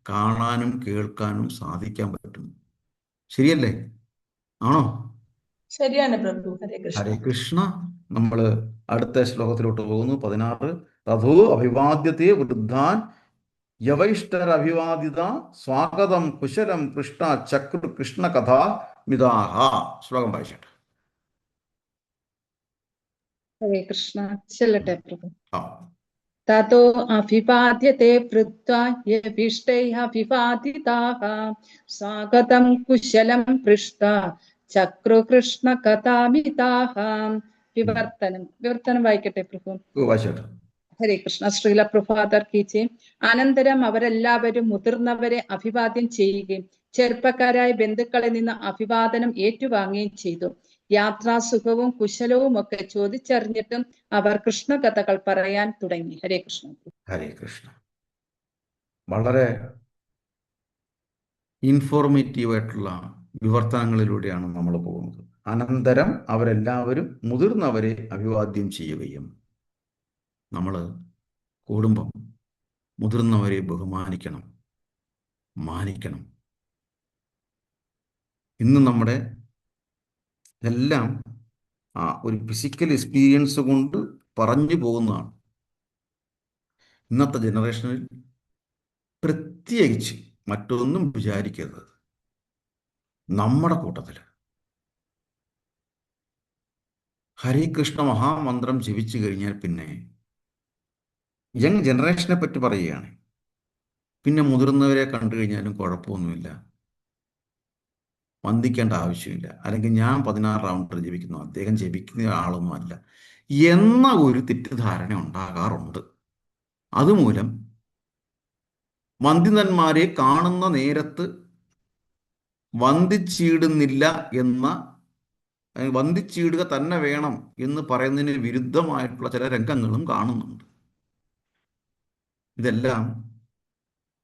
കാണാനും കേൾക്കാനും സാധിക്കാൻ പറ്റും. ശരിയല്ലേ? ആണോ? ശരിയാണ് പ്രഭു. ഹരേ കൃഷ്ണ. ഹരേ കൃഷ്ണ. നമ്മൾ അടുത്ത ശ്ലോകത്തിലോട്ട് പോകുന്നു. 16. തഥോ അഭിവാദ്യത്തെ വൃദ്ധാൻ യവൈഷ്ടരഭിവാദിത സ്വാഗതം കുശലം കൃഷ്ണ ചക്രു കൃഷ്ണ കഥാ മിതാഹ. ശ്ലോകം വായിച്ചിട്ട്. ഹരേ കൃഷ്ണ. ചെല്ലട്ടെ പ്രഭു. തതോ അഭിവാദ്യത്തെ വൃദ്ധ്വാ യവിഷ്ടൈഃ അഭിവാദിതാഃ സ്വാഗതം കുശലം പൃഷ്ട്വാ ചക്രു കൃഷ്ണ കഥാമിതാഃ. വിവർത്തനം വായിക്കട്ടെ പ്രഭു. ഹരേ കൃഷ്ണ. ശ്രീല പ്രഭാതർ കീച്ചെ. അനന്തരം അവരെല്ലാവരും മുതിർന്നവരെ അഭിവാദ്യം ചെയ്യുകയും ചെറുപ്പക്കാരായ ബന്ധുക്കളിൽ നിന്ന് അഭിവാദനം ഏറ്റുവാങ്ങുകയും ചെയ്തു. യാത്രാസുഖവും കുശലവും ഒക്കെ ചോദിച്ചറിഞ്ഞിട്ടും അവർ കൃഷ്ണകഥകൾ പറയാൻ തുടങ്ങി. ഹരേ കൃഷ്ണ. ഹരേ കൃഷ്ണ. വളരെ ഇൻഫോർമേറ്റീവ് ആയിട്ടുള്ള വിവർത്തനങ്ങളിലൂടെയാണ് നമ്മൾ പോകുന്നത്. അനന്തരം അവരെല്ലാവരും മുതിർന്നവരെ അഭിവാദ്യം ചെയ്യുകയും. നമ്മൾ കൂടുമ്പം മുതിർന്നവരെ ബഹുമാനിക്കണം, മാനിക്കണം. ഇന്ന് നമ്മുടെ എല്ലാം ഒരു ഫിസിക്കൽ എക്സ്പീരിയൻസ് കൊണ്ട് പറഞ്ഞു പോകുന്നതാണ്. ഇന്നത്തെ ജനറേഷനിൽ പ്രത്യേകിച്ച് മറ്റൊന്നും വിചാരിക്കരുത്. നമ്മുടെ കൂട്ടത്തിൽ ഹരേ കൃഷ്ണ മഹാമന്ത്രം ജപിച്ചു കഴിഞ്ഞാൽ പിന്നെ യങ് ജനറേഷനെ പറ്റി പറയുകയാണ്, പിന്നെ മുതിർന്നവരെ കണ്ടു കഴിഞ്ഞാലും കുഴപ്പമൊന്നുമില്ല, വന്ദിക്കേണ്ട ആവശ്യമില്ല, അല്ലെങ്കിൽ ഞാൻ 16 റൗണ്ട് ജപിക്കുന്നു, അദ്ദേഹം ജപിക്കുന്ന ആളൊന്നും അല്ല എന്ന ഒരു തെറ്റിദ്ധാരണ ഉണ്ടാകാറുണ്ട്. അതുമൂലം വന്ദിതന്മാരെ കാണുന്ന നേരത്ത് വന്ദിച്ചിടുന്നില്ല വന്ദിച്ചിടുക തന്നെ വേണം എന്ന് പറയുന്നതിന് വിരുദ്ധമായിട്ടുള്ള ചില രംഗങ്ങളും കാണുന്നുണ്ട്. ഇതെല്ലാം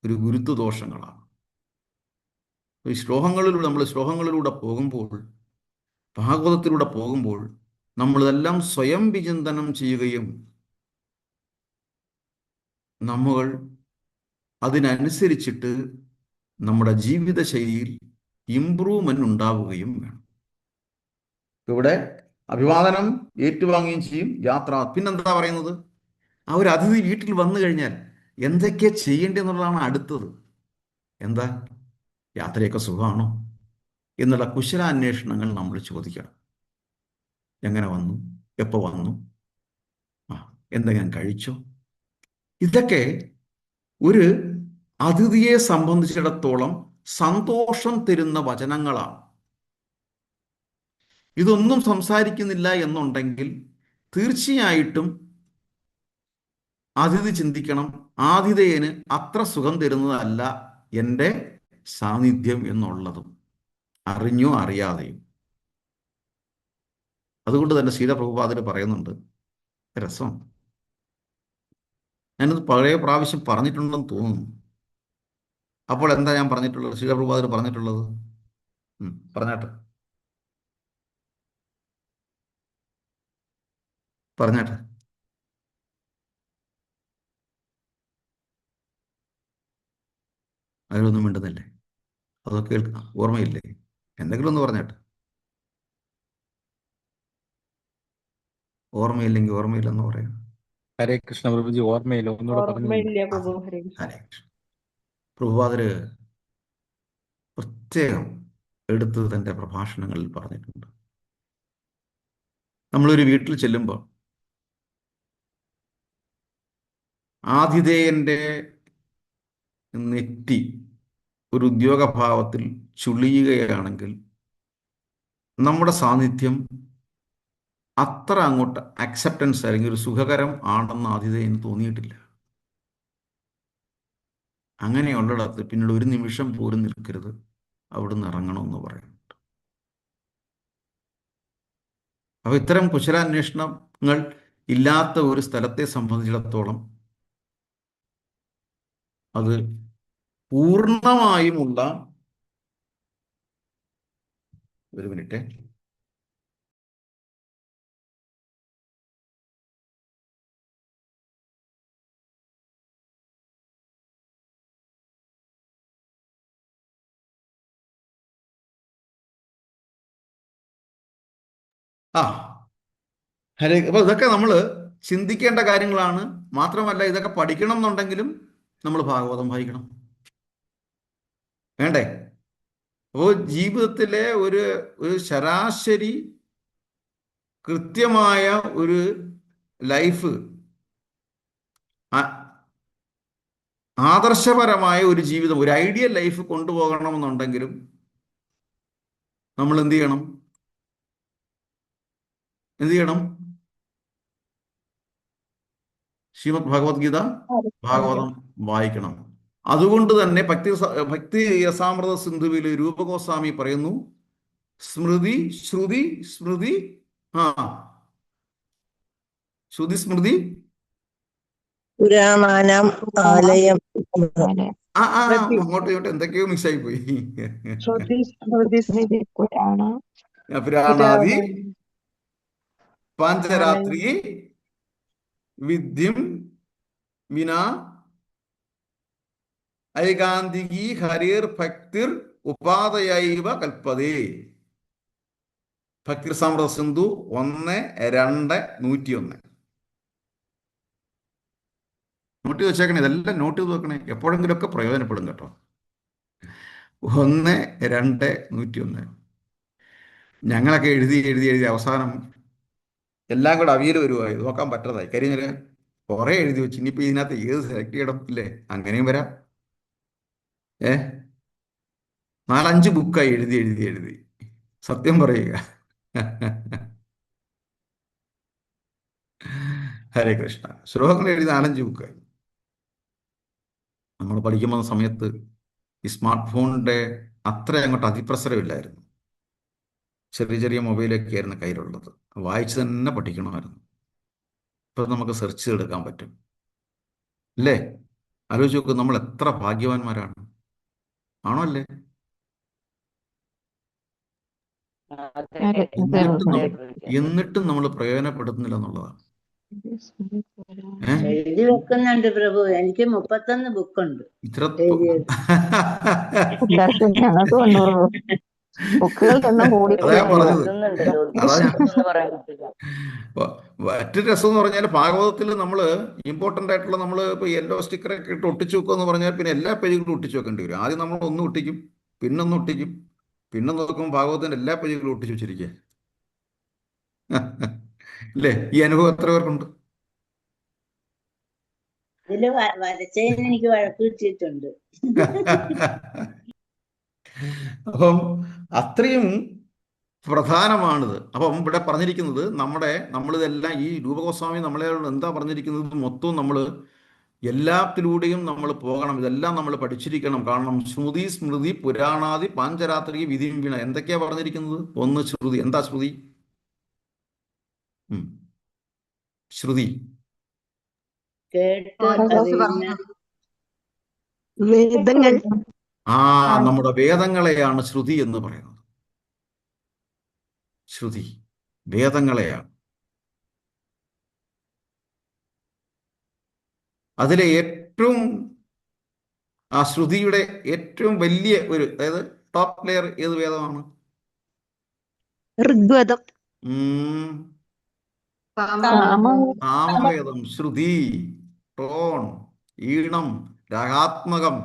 ഒരു ഗുരുത്വദോഷങ്ങളാണ്. ഈ ശ്ലോകങ്ങളിലൂടെ പോകുമ്പോൾ, ഭാഗവതത്തിലൂടെ പോകുമ്പോൾ നമ്മളിതെല്ലാം സ്വയം വിചിന്തനം ചെയ്യുകയും നമ്മൾ അതിനനുസരിച്ചിട്ട് നമ്മുടെ ജീവിതശൈലിയിൽ ഇംപ്രൂവ്മെന്റ് ഉണ്ടാവുകയും വേണം. ഇവിടെ അഭിവാദനം ഏറ്റുവാങ്ങുകയും ചെയ്യും. യാത്ര പിന്നെന്താ പറയുന്നത്? ആ ഒരു അതിഥി വീട്ടിൽ വന്നു കഴിഞ്ഞാൽ എന്തൊക്കെയാ ചെയ്യേണ്ടതെന്നുള്ളതാണ് അടുത്തത്. എന്താ, യാത്രയൊക്കെ സുഖമാണോ എന്നുള്ള കുശലാന്വേഷണങ്ങൾ നമ്മൾ ചോദിക്കണം. എങ്ങനെ വന്നു, എപ്പോൾ വന്നു, എന്തെങ്കിലും കഴിച്ചോ? ഇതൊക്കെ ഒരു അതിഥിയെ സംബന്ധിച്ചിടത്തോളം സന്തോഷം തരുന്ന വചനങ്ങളാണ്. ഇതൊന്നും സംസാരിക്കുന്നില്ല എന്നുണ്ടെങ്കിൽ തീർച്ചയായിട്ടും അതിഥി ചിന്തിക്കണം, ആതിഥേയന് അത്ര സുഖം തരുന്നതല്ല എൻ്റെ സാന്നിധ്യം എന്നുള്ളതും, അറിഞ്ഞോ അറിയാതെയും. അതുകൊണ്ട് തന്നെ ശ്രീല പ്രഭുപാദർ പറയുന്നുണ്ട്, രസം, ഞാനിത് പഴയ പ്രാവശ്യം പറഞ്ഞിട്ടുണ്ടെന്ന് തോന്നുന്നു. അപ്പോൾ എന്താ ഞാൻ പറഞ്ഞിട്ടുള്ളത്? ശ്രീല പ്രഭുപാദർ പറഞ്ഞിട്ടുള്ളത് പറഞ്ഞാട്ടെ. അതിലൊന്നും മിണ്ടുന്നില്ലേ? അതൊക്കെ ഓർമ്മയില്ലേ? എന്തെങ്കിലും ഒന്ന് പറഞ്ഞാട്ടെ. ഓർമ്മയില്ലെങ്കിൽ ഓർമ്മയില്ലെന്ന് പറയാം. ഹരേ കൃഷ്ണ പ്രഭുജി, ഓർമ്മയില്ല, ഒന്നുകൂടെ പറഞ്ഞു. ഹരേ കൃഷ്ണ. പ്രഭുപാദര് പ്രത്യേകം എടുത്ത് തൻ്റെ പ്രഭാഷണങ്ങളിൽ പറഞ്ഞിട്ടുണ്ട്. നമ്മളൊരു വീട്ടിൽ ചെല്ലുമ്പോൾ ആതിഥേയൻ്റെ നെറ്റി ഒരു ഉദ്യോഗഭാവത്തിൽ ചുളിയുകയാണെങ്കിൽ നമ്മുടെ സാന്നിധ്യം അത്ര അങ്ങോട്ട് അക്സെപ്റ്റൻസ് അല്ലെങ്കിൽ ഒരു സുഖകരം ആണെന്ന് ആതിഥേയന് തോന്നിയിട്ടില്ല. അങ്ങനെയുള്ളിടത്ത് പിന്നീട് ഒരു നിമിഷം പോലും നിൽക്കരുത്, അവിടുന്ന് ഇറങ്ങണമെന്ന് പറയുന്നുണ്ട്. അപ്പോൾ ഇത്തരം കുശലാന്വേഷണങ്ങൾ ഇല്ലാത്ത ഒരു സ്ഥലത്തെ സംബന്ധിച്ചിടത്തോളം അത് പൂർണ്ണമായുമുള്ള ഒരു മിനിറ്റ് അപ്പോൾ ഇതൊക്കെ നമ്മൾ ചിന്തിക്കേണ്ട കാര്യങ്ങളാണ്. മാത്രമല്ല, ഇതൊക്കെ പഠിക്കണം എന്നുണ്ടെങ്കിലും നമ്മൾ ഭാഗവതം വായിക്കണം, വേണ്ടേ? അപ്പോൾ ജീവിതത്തിലെ ഒരു ശരാശരി കൃത്യമായ ഒരു ലൈഫ്, ആദർശപരമായ ഒരു ജീവിതം, ഒരു ഐഡിയൽ ലൈഫ് കൊണ്ടുപോകണമെന്നുണ്ടെങ്കിലും നമ്മൾ എന്ത് ചെയ്യണം? ശ്രീമദ് ഭഗവത്ഗീത, ഭാഗവതം വായിക്കണം. അതുകൊണ്ട് തന്നെ ഭക്തി രസാമൃത സിന്ധുവിൽ രൂപഗോസ്വാമി പറയുന്നു, സ്മൃതി ശ്രുതി സ്മൃതി ശ്രുതി സ്മൃതി പുരാണാനാം ആലയം അങ്ങോട്ടും ഇങ്ങോട്ടും എന്തൊക്കെയോ മിസ്സായി പോയി. സ്മൃതി പുരാണ പുരാണാദി പാഞ്ചരാത്രി വിദ്യം വിനാ ഐകാന്തികി ഹരിർ ഭക്തിർ ഉപാധയൈവ കൽപ്പതേ. ഭക്തിർ സമൃദ്ധ സിന്ധു 1:2:101. നോട്ട് ചെയ്ത് വെച്ചേക്കണേ, ഇതെല്ലാം നോട്ട് ചെയ്ത് വെക്കണേ, എപ്പോഴെങ്കിലുമൊക്കെ പ്രയോജനപ്പെടും കേട്ടോ. 1:2:101. ഞങ്ങളൊക്കെ എഴുതി എഴുതി എഴുതി അവസാനം എല്ലാം കൂടെ അവിയൽ വരുവായി നോക്കാൻ പറ്റതായി. കാര്യം കുറെ എഴുതി വെച്ച് ഇനിയിപ്പോൾ ഇതിനകത്ത് ഏത് സെലക്ട് ചെയ്യണം ഇല്ലേ? അങ്ങനെയും വരാം. 4-5 ബുക്കായി എഴുതി എഴുതി എഴുതി, സത്യം പറയുക. ഹരേ കൃഷ്ണ. ശ്ലോകങ്ങൾ എഴുതി 4-5 ബുക്കായി. നമ്മൾ പഠിക്കുന്ന സമയത്ത് ഈ സ്മാർട്ട് ഫോണിൻ്റെ അത്ര അങ്ങോട്ട് അതിപ്രസരമില്ലായിരുന്നു. ചെറിയ ചെറിയ മൊബൈലൊക്കെ ആയിരുന്നു കയ്യിലുള്ളത്. വായിച്ച് തന്നെ പഠിക്കണമായിരുന്നു. ഇപ്പം നമുക്ക് സെർച്ച് ചെയ്തെടുക്കാൻ പറ്റും അല്ലേ? ആലോചിച്ച് നോക്ക്, നമ്മൾ എത്ര ഭാഗ്യവാന്മാരാണ്. ആണോ അല്ലേ? അതെ അതെ അതെ അതെ എന്നിട്ടും നമ്മൾ പ്രയോജനപ്പെടുത്തുന്നില്ല എന്നുള്ളതാണ്. എഴുതി വെക്കുന്നുണ്ട് പ്രഭു. എനിക്ക് 31 ബുക്കുണ്ട് ഇത്ര എഴുതിയത്. എല്ലാവർക്കും ഞങ്ങൾക്ക് കൊണ്ടുപോകും ബുക്കുകൾ എണ്ണം കൂടി അതാ ഞാൻ പറഞ്ഞത്. എഴുതുന്നുണ്ട്. അതാ ഞാൻ ഒന്നും പറയാൻ പറ്റില്ല. മറ്റൊരു രസം എന്ന് പറഞ്ഞാൽ ഭാഗവതത്തിൽ നമ്മൾ ഇമ്പോർട്ടൻ്റ് ആയിട്ടുള്ള നമ്മൾ ഇപ്പോൾ യെല്ലോ സ്റ്റിക്കറൊക്കെ ഇട്ട് ഒട്ടിച്ചു വെക്കുക എന്ന് പറഞ്ഞാൽ പിന്നെ എല്ലാ പേജുകളും ഒട്ടിച്ചു വെക്കേണ്ടി വരും. ആദ്യം നമ്മൾ ഒന്ന് ഒട്ടിക്കും, പിന്നൊന്ന് ഒട്ടിക്കും, പിന്നെ നോക്കുമ്പോൾ ഭാഗവതത്തിൻ്റെ എല്ലാ പേജുകളും ഒട്ടിച്ചു വെച്ചിരിക്കുക. അല്ലേ? ഈ അനുഭവം എത്ര പേർക്കുണ്ട്? ഇതില് വരച്ചതിന് എനിക്ക് വഴക്ക് കിട്ടിയിട്ടുണ്ട്. അപ്പം അത്രയും പ്രധാനമാണിത്. അപ്പം ഇവിടെ പറഞ്ഞിരിക്കുന്നത് നമ്മളിതെല്ലാം ഈ രൂപഗോസ്വാമി നമ്മളെ എന്താ പറഞ്ഞിരിക്കുന്നത്, മൊത്തവും നമ്മൾ എല്ലാത്തിലൂടെയും നമ്മൾ പോകണം. ഇതെല്ലാം നമ്മൾ പഠിച്ചിരിക്കണം. കാരണം ശ്രുതി സ്മൃതി പുരാണാദി പാഞ്ചരാത്രി വിധിയും വീണ എന്തൊക്കെയാ പറഞ്ഞിരിക്കുന്നത്? ഒന്ന് ശ്രുതി. എന്താ ശ്രുതി? ശ്രുതി കേട്ട് അറിയുന്ന വേദങ്ങൾ നമ്മുടെ വേദങ്ങളെയാണ് ശ്രുതി എന്ന് പറയുന്നത്. ശ്രുതി വേദങ്ങളെയാണ്. അതിലെ ഏറ്റവും ആ ശ്രുതിയുടെ ഏറ്റവും വലിയ ഒരു, അതായത് ടോപ്പ് ലെയർ ഏത് വേദമാണ്? ഋഗ്വേദം, സാമവേദം. ശ്രുതി, ടോൺ, ഈണം, രാഗാത്മകം.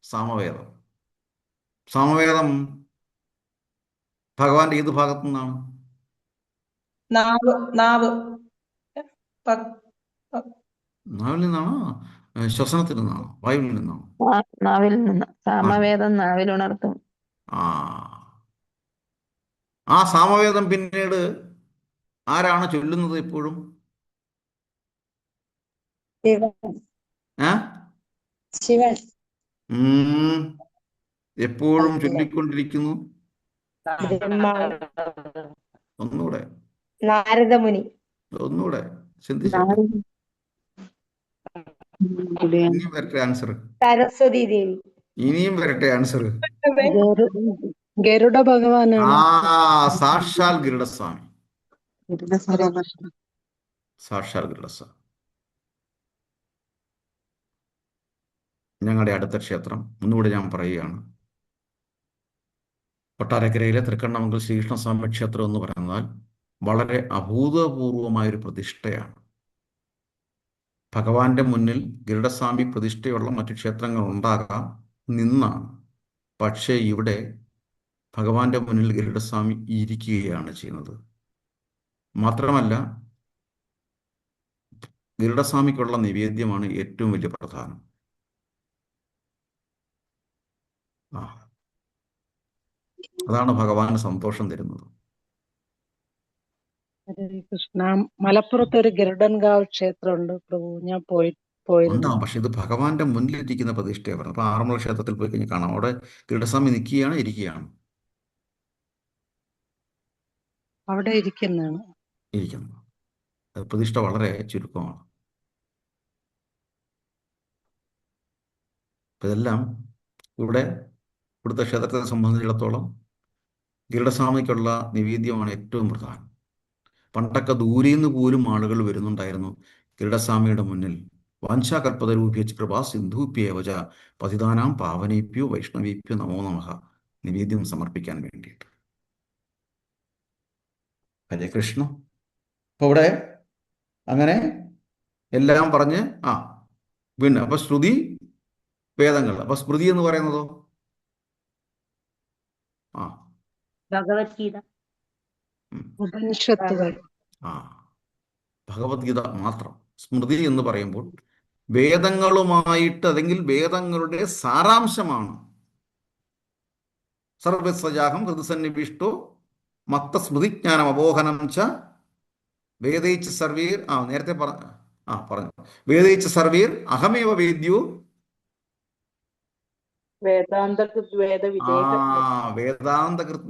സാമവേദം. സാമവേദം ഭഗവാന്റെ ഏത് ഭാഗത്തു നിന്നാണ്? നാവിൽ നിന്നാണോ? ശ്വസനത്തിൽ നിന്നാണോ? വായുവിൽ നിന്നാണോ? നാവിൽ നിന്ന്. സാമവേദം നാവിൽ ഉണർത്തും. ആ സാമവേദം പിന്നീട് ആരാണ് ചൊല്ലുന്നത് എപ്പോഴും? ശിവൻ എപ്പോഴും ചൊല്ലിക്കൊണ്ടിരിക്കുന്നു. ഒന്നുകൂടെ, നാരദമുനി. ഒന്നുകൂടെ ചിന്തിച്ചു. ഇനിയും വരട്ടെ ആൻസർ. സരസ്വതി ദേവി. ഇനിയും വരട്ടെ ആൻസർ. ഗരുഡ ഭഗവാനാണ്. സാക്ഷാൽ ഗരുഡസ്വാമി. സാക്ഷാൽ ഗരുഡസ്വാമി. ഞങ്ങളുടെ അടുത്ത ക്ഷേത്രം ഒന്നുകൂടെ ഞാൻ പറയുകയാണ്. കൊട്ടാരക്കരയിലെ തൃക്കണ്ണമംഗൽ ശ്രീകൃഷ്ണസ്വാമി ക്ഷേത്രം എന്ന് പറയുന്നത് വളരെ അഭൂതപൂർവമായൊരു പ്രതിഷ്ഠയാണ്. ഭഗവാന്റെ മുന്നിൽ ഗരുഡസ്വാമി പ്രതിഷ്ഠയുള്ള മറ്റു ക്ഷേത്രങ്ങൾ ഉണ്ടാകാം, നിന്നാണ്. പക്ഷേ ഇവിടെ ഭഗവാന്റെ മുന്നിൽ ഗരുഡസ്വാമി ഇരിക്കുകയാണ് ചെയ്യുന്നത്. മാത്രമല്ല ഗരുഡസ്വാമിക്കുള്ള നിവേദ്യമാണ് ഏറ്റവും വലിയ പ്രധാനം. അതാണ് ഭഗവാന് സന്തോഷം തരുന്നത്. ഹരേ കൃഷ്ണ. മലപ്പുറത്ത് ഒരു ഗരുഡൻകാവ് ക്ഷേത്രമുണ്ട് പ്രഭു. ഞാൻ പോയിരുന്നു. ഉണ്ടാവും, പക്ഷെ ഇത് ഭഗവാന്റെ മുന്നിലിരിക്കുന്ന പ്രതിഷ്ഠയാണ് പറഞ്ഞത്. അപ്പൊ ആറന്മുള ക്ഷേത്രത്തിൽ പോയി കഴിഞ്ഞാൽ കാണാം, അവിടെ ഗരുഡസ്വാമി നിൽക്കുകയാണ്, ഇരിക്കുകയാണ്. അവിടെ ഇരിക്കുന്നത് പ്രതിഷ്ഠ വളരെ ചുരുക്കമാണ്. ഇതെല്ലാം ഇവിടുത്തെ ക്ഷേത്രത്തെ സംബന്ധിച്ചിടത്തോളം ഗരുഡസ്വാമിക്കുള്ള നിവേദ്യമാണ് ഏറ്റവും പ്രധാനം. പണ്ടൊക്കെ ദൂരെ നിന്ന് പോലും ആളുകൾ വരുന്നുണ്ടായിരുന്നു ഗരുഡസ്വാമിയുടെ മുന്നിൽ. വാഞ്ചാകൽപതരൂഭ്യച്ച് കൃപാ സിന്ധൂപ്യേവച പതിതാനാം പാവനേഭ്യോ വൈഷ്ണവേഭ്യോ നമോ നമഃ നിവേദ്യം സമർപ്പിക്കാൻ വേണ്ടിയിട്ട്. ഹരേ കൃഷ്ണ. അപ്പോൾ ഇവിടെ അങ്ങനെ എല്ലാം പറഞ്ഞ് പിന്നെ അപ്പൊ ശ്രുതി വേദങ്ങൾ. അപ്പൊ സ്മൃതി എന്ന് പറയുന്നതോ ഭഗവത്ഗീത, ഉപനിഷത്തുകൾ. ഭഗവത്ഗീത മാത്രം. സ്മൃതി എന്ന് പറയുമ്പോൾ വേദങ്ങളുമായിട്ട് അല്ലെങ്കിൽ വേദങ്ങളുടെ സാരാംശമാണ്. സർവസജാഹം ഹൃദസന്നിവിഷ്ടോ മത്ത സ്മൃതിജ്ഞാനം അബോഹനം ച വേദയിച്ച് സർവീർ നേരത്തെ പറഞ്ഞു വേദയിച്ച് സർവീർ അഹമേവ വേദ്യോ വേദാന്തകൃത്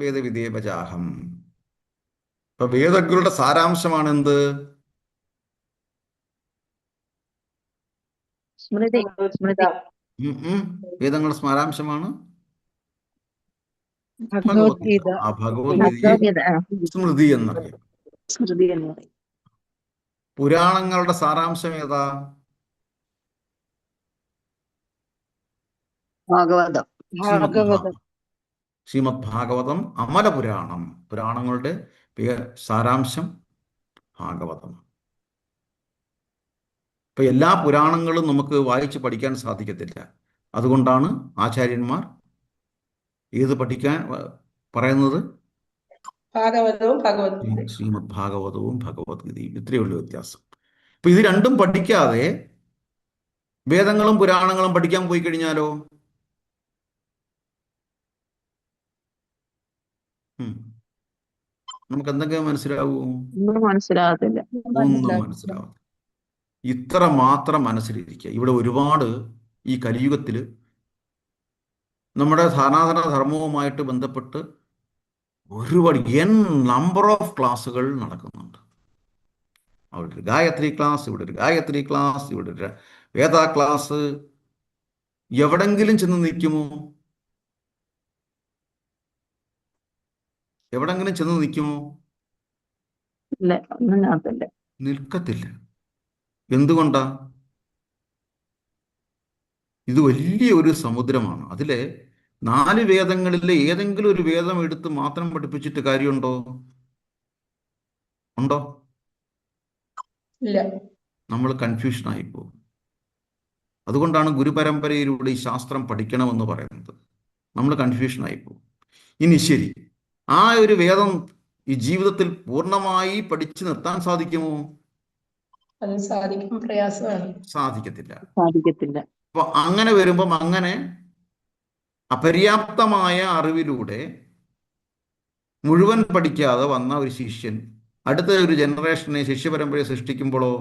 വേദ വിദേവചാഹം. ഇപ്പൊ വേദങ്ങളുടെ സാരാംശമാണ് എന്ത്? സ്മൃതി. സ്മൃതി. വേദങ്ങളുടെ സാരാംശമാണ് ഭഗവത്ഗീത. ഭഗവത്ഗീതയെ സ്മൃതി എന്നറിയാം. സ്മൃതി എന്ന് പറയും. പുരാണങ്ങളുടെ സാരാംശം ഏതാ? ഭാഗവതം. ശ്രീമദ് ഭാഗവതം, അമല പുരാണം. പുരാണങ്ങളുടെ സാരാംശം ഭാഗവതം. ഇപ്പൊ എല്ലാ പുരാണങ്ങളും നമുക്ക് വായിച്ച് പഠിക്കാൻ സാധിക്കത്തില്ല. അതുകൊണ്ടാണ് ആചാര്യന്മാർ ഏത് പഠിക്കാൻ പറയുന്നത്? ഭാഗവതവും ഭഗവത്ഗീതയും. ശ്രീമദ് ഭാഗവതവും ഭഗവത്ഗീതയും. ഇത്രയേ ഉള്ളൂ വ്യത്യാസം. അപ്പൊ ഇത് രണ്ടും പഠിക്കാതെ വേദങ്ങളും പുരാണങ്ങളും പഠിക്കാൻ പോയി കഴിഞ്ഞാലോ നമുക്ക് എന്തെങ്കിലും മനസ്സിലാവൂ? മനസ്സിലാകത്തില്ല. ഒന്നും മനസ്സിലാവും. ഇത്ര മാത്രം മനസ്സിലിരിക്കുക. ഇവിടെ ഒരുപാട് ഈ കലിയുഗത്തിൽ നമ്മുടെ സനാതന ധർമ്മവുമായിട്ട് ബന്ധപ്പെട്ട് ഒരുപാട് നമ്പർ ഓഫ് ക്ലാസ്സുകൾ നടക്കുന്നുണ്ട്. അവിടെ ഒരു ഗായത്രി ക്ലാസ്, ഇവിടെ ഒരു ഗായത്രി ക്ലാസ്, ഇവിടെ ഒരു വേദ ക്ലാസ്. എവിടെങ്കിലും ചെന്ന് നിൽക്കുമോ? എവിടെങ്കിലും ചെന്ന് നിൽക്കുമോ? നിൽക്കത്തില്ല. എന്തുകൊണ്ടാ? ഇത് വലിയ ഒരു സമുദ്രമാണ്. അതിലെ 4 വേദങ്ങളിലെ ഏതെങ്കിലും ഒരു വേദം എടുത്ത് മാത്രം പഠിപ്പിച്ചിട്ട് കാര്യമുണ്ടോ? ഉണ്ടോ? ഇല്ല. നമ്മൾ കൺഫ്യൂഷനായി പോകും. അതുകൊണ്ടാണ് ഗുരുപരമ്പരയിലൂടെ ഈ ശാസ്ത്രം പഠിക്കണമെന്ന് പറയുന്നത്. നമ്മൾ കൺഫ്യൂഷനായി പോകും. ഇനി ശരി, ആ ഒരു വേദം ഈ ജീവിതത്തിൽ പൂർണ്ണമായി പഠിച്ചു നിർത്താൻ സാധിക്കുമോ? അത് സാധിക്കാൻ പ്രയാസമാണ്. സാധിക്കത്തില്ല. അപ്പൊ അങ്ങനെ വരുമ്പം അങ്ങനെ അപര്യാപ്തമായ അറിവിലൂടെ മുഴുവൻ പഠിക്കാതെ വന്ന ഒരു ശിഷ്യൻ അടുത്ത ഒരു ജനറേഷനെ ശിഷ്യപരമ്പരയെ സൃഷ്ടിക്കുമ്പോഴോ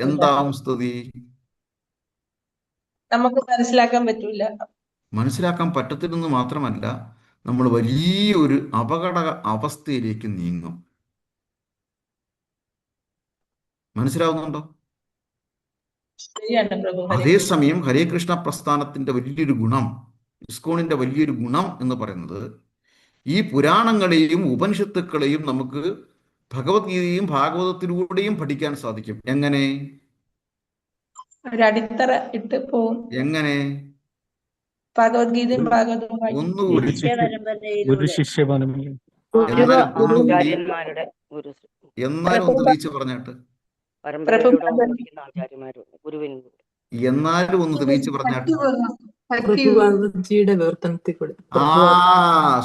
എന്താവും സ്ഥിതി? നമുക്ക് മനസ്സിലാക്കാൻ പറ്റൂല. മനസ്സിലാക്കാൻ പറ്റത്തില്ലെന്ന് മാത്രമല്ല, നമ്മൾ വലിയൊരു അപകട അവസ്ഥയിലേക്ക് നീങ്ങും. മനസ്സിലാവുന്നുണ്ടോ? അതേസമയം ഹരേ കൃഷ്ണ പ്രസ്ഥാനത്തിന്റെ വലിയൊരു ഗുണം, ഇസ്കോണിന്റെ വലിയൊരു ഗുണം എന്ന് പറയുന്നത് ഈ പുരാണങ്ങളെയും ഉപനിഷത്തുക്കളെയും നമുക്ക് ഭഗവത്ഗീതയും ഭാഗവതത്തിലൂടെയും പഠിക്കാൻ സാധിക്കും. എങ്ങനെ? അടിത്തറ ഇട്ട് പോകും. എങ്ങനെ? ഭഗവത്ഗീതയും ഭാഗവതവും ഒന്നുകൂടി എന്നാലും ഒന്ന് തെളിയിച്ച് പറഞ്ഞാട്ട്. എന്നാലും ഒന്ന് തെളിയിച്ച് പറഞ്ഞാട്ട്.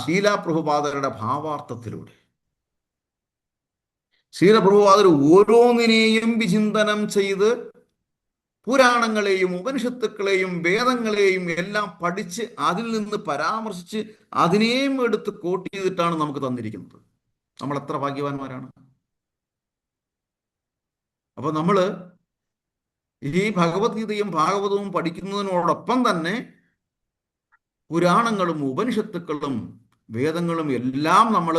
ശീല പ്രഭുപാദരുടെ ഭാവാർത്ഥത്തിലൂടെ. ശീല പ്രഭുപാദർ ഓരോന്നിനെയും വിചിന്തനം ചെയ്ത് പുരാണങ്ങളെയും ഉപനിഷത്തുക്കളെയും വേദങ്ങളെയും എല്ലാം പഠിച്ച് അതിൽ നിന്ന് പരാമർശിച്ച് അതിനെയും എടുത്ത് കോട്ട് ചെയ്തിട്ടാണ് നമുക്ക് തന്നിരിക്കുന്നത്. നമ്മൾ എത്ര ഭാഗ്യവാന്മാരാണ്. അപ്പൊ നമ്മള് ഈ ഭഗവത്ഗീതയും ഭാഗവതവും പഠിക്കുന്നതിനോടൊപ്പം തന്നെ പുരാണങ്ങളും ഉപനിഷത്തുക്കളും വേദങ്ങളും എല്ലാം നമ്മൾ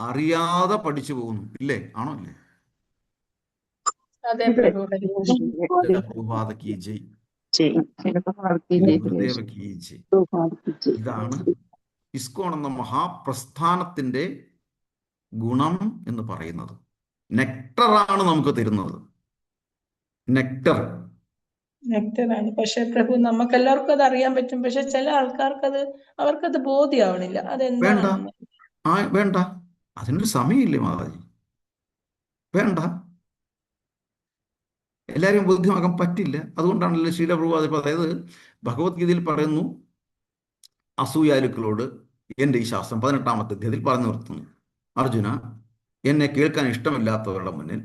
അറിയാതെ പഠിച്ചു പോകുന്നു. ഇല്ലേ? ആണോ? അല്ലേ? അതെ പ്രഭു. ഹരേ കൃഷ്ണ. श्रील प्रभुपाद की जय, श्री ഗുരുദേവ की जय. ഇതാണ് ഇസ്കോൺ എന്ന മഹാപ്രസ്ഥാനത്തിന്റെ ഗുണം എന്ന് പറയുന്നത്. നെക്ടറാണ് നമുക്ക് തരുന്നത്. നെക്ടർ. നെക്ടറാണ്. പക്ഷെ പ്രഭു നമുക്ക് എല്ലാവർക്കും അത് അറിയാൻ പറ്റും. പക്ഷെ ചില ആൾക്കാർക്ക് അവർക്കത് ബോധ്യമാവണില്ല വേണ്ട, അതെന്താണെന്ന്. വേണ്ട, അതിനൊരു സമയമില്ലേ മാതാജി? വേണ്ട, എല്ലാവരെയും ബോധ്യമാക്കാൻ പറ്റില്ല. അതുകൊണ്ടാണല്ലോ ശ്രീല പ്രഭുപാദ് അതായത് ഭഗവത്ഗീതയിൽ പറയുന്നു, അസൂയാലുക്കളോട് എൻ്റെ ഈ ശാസ്ത്രം 18-ാമത്തെ അധ്യായത്തിൽ പറഞ്ഞു നിർത്തുന്നു, അർജുന, എന്നെ കേൾക്കാൻ ഇഷ്ടമില്ലാത്തവരുടെ മുന്നിൽ,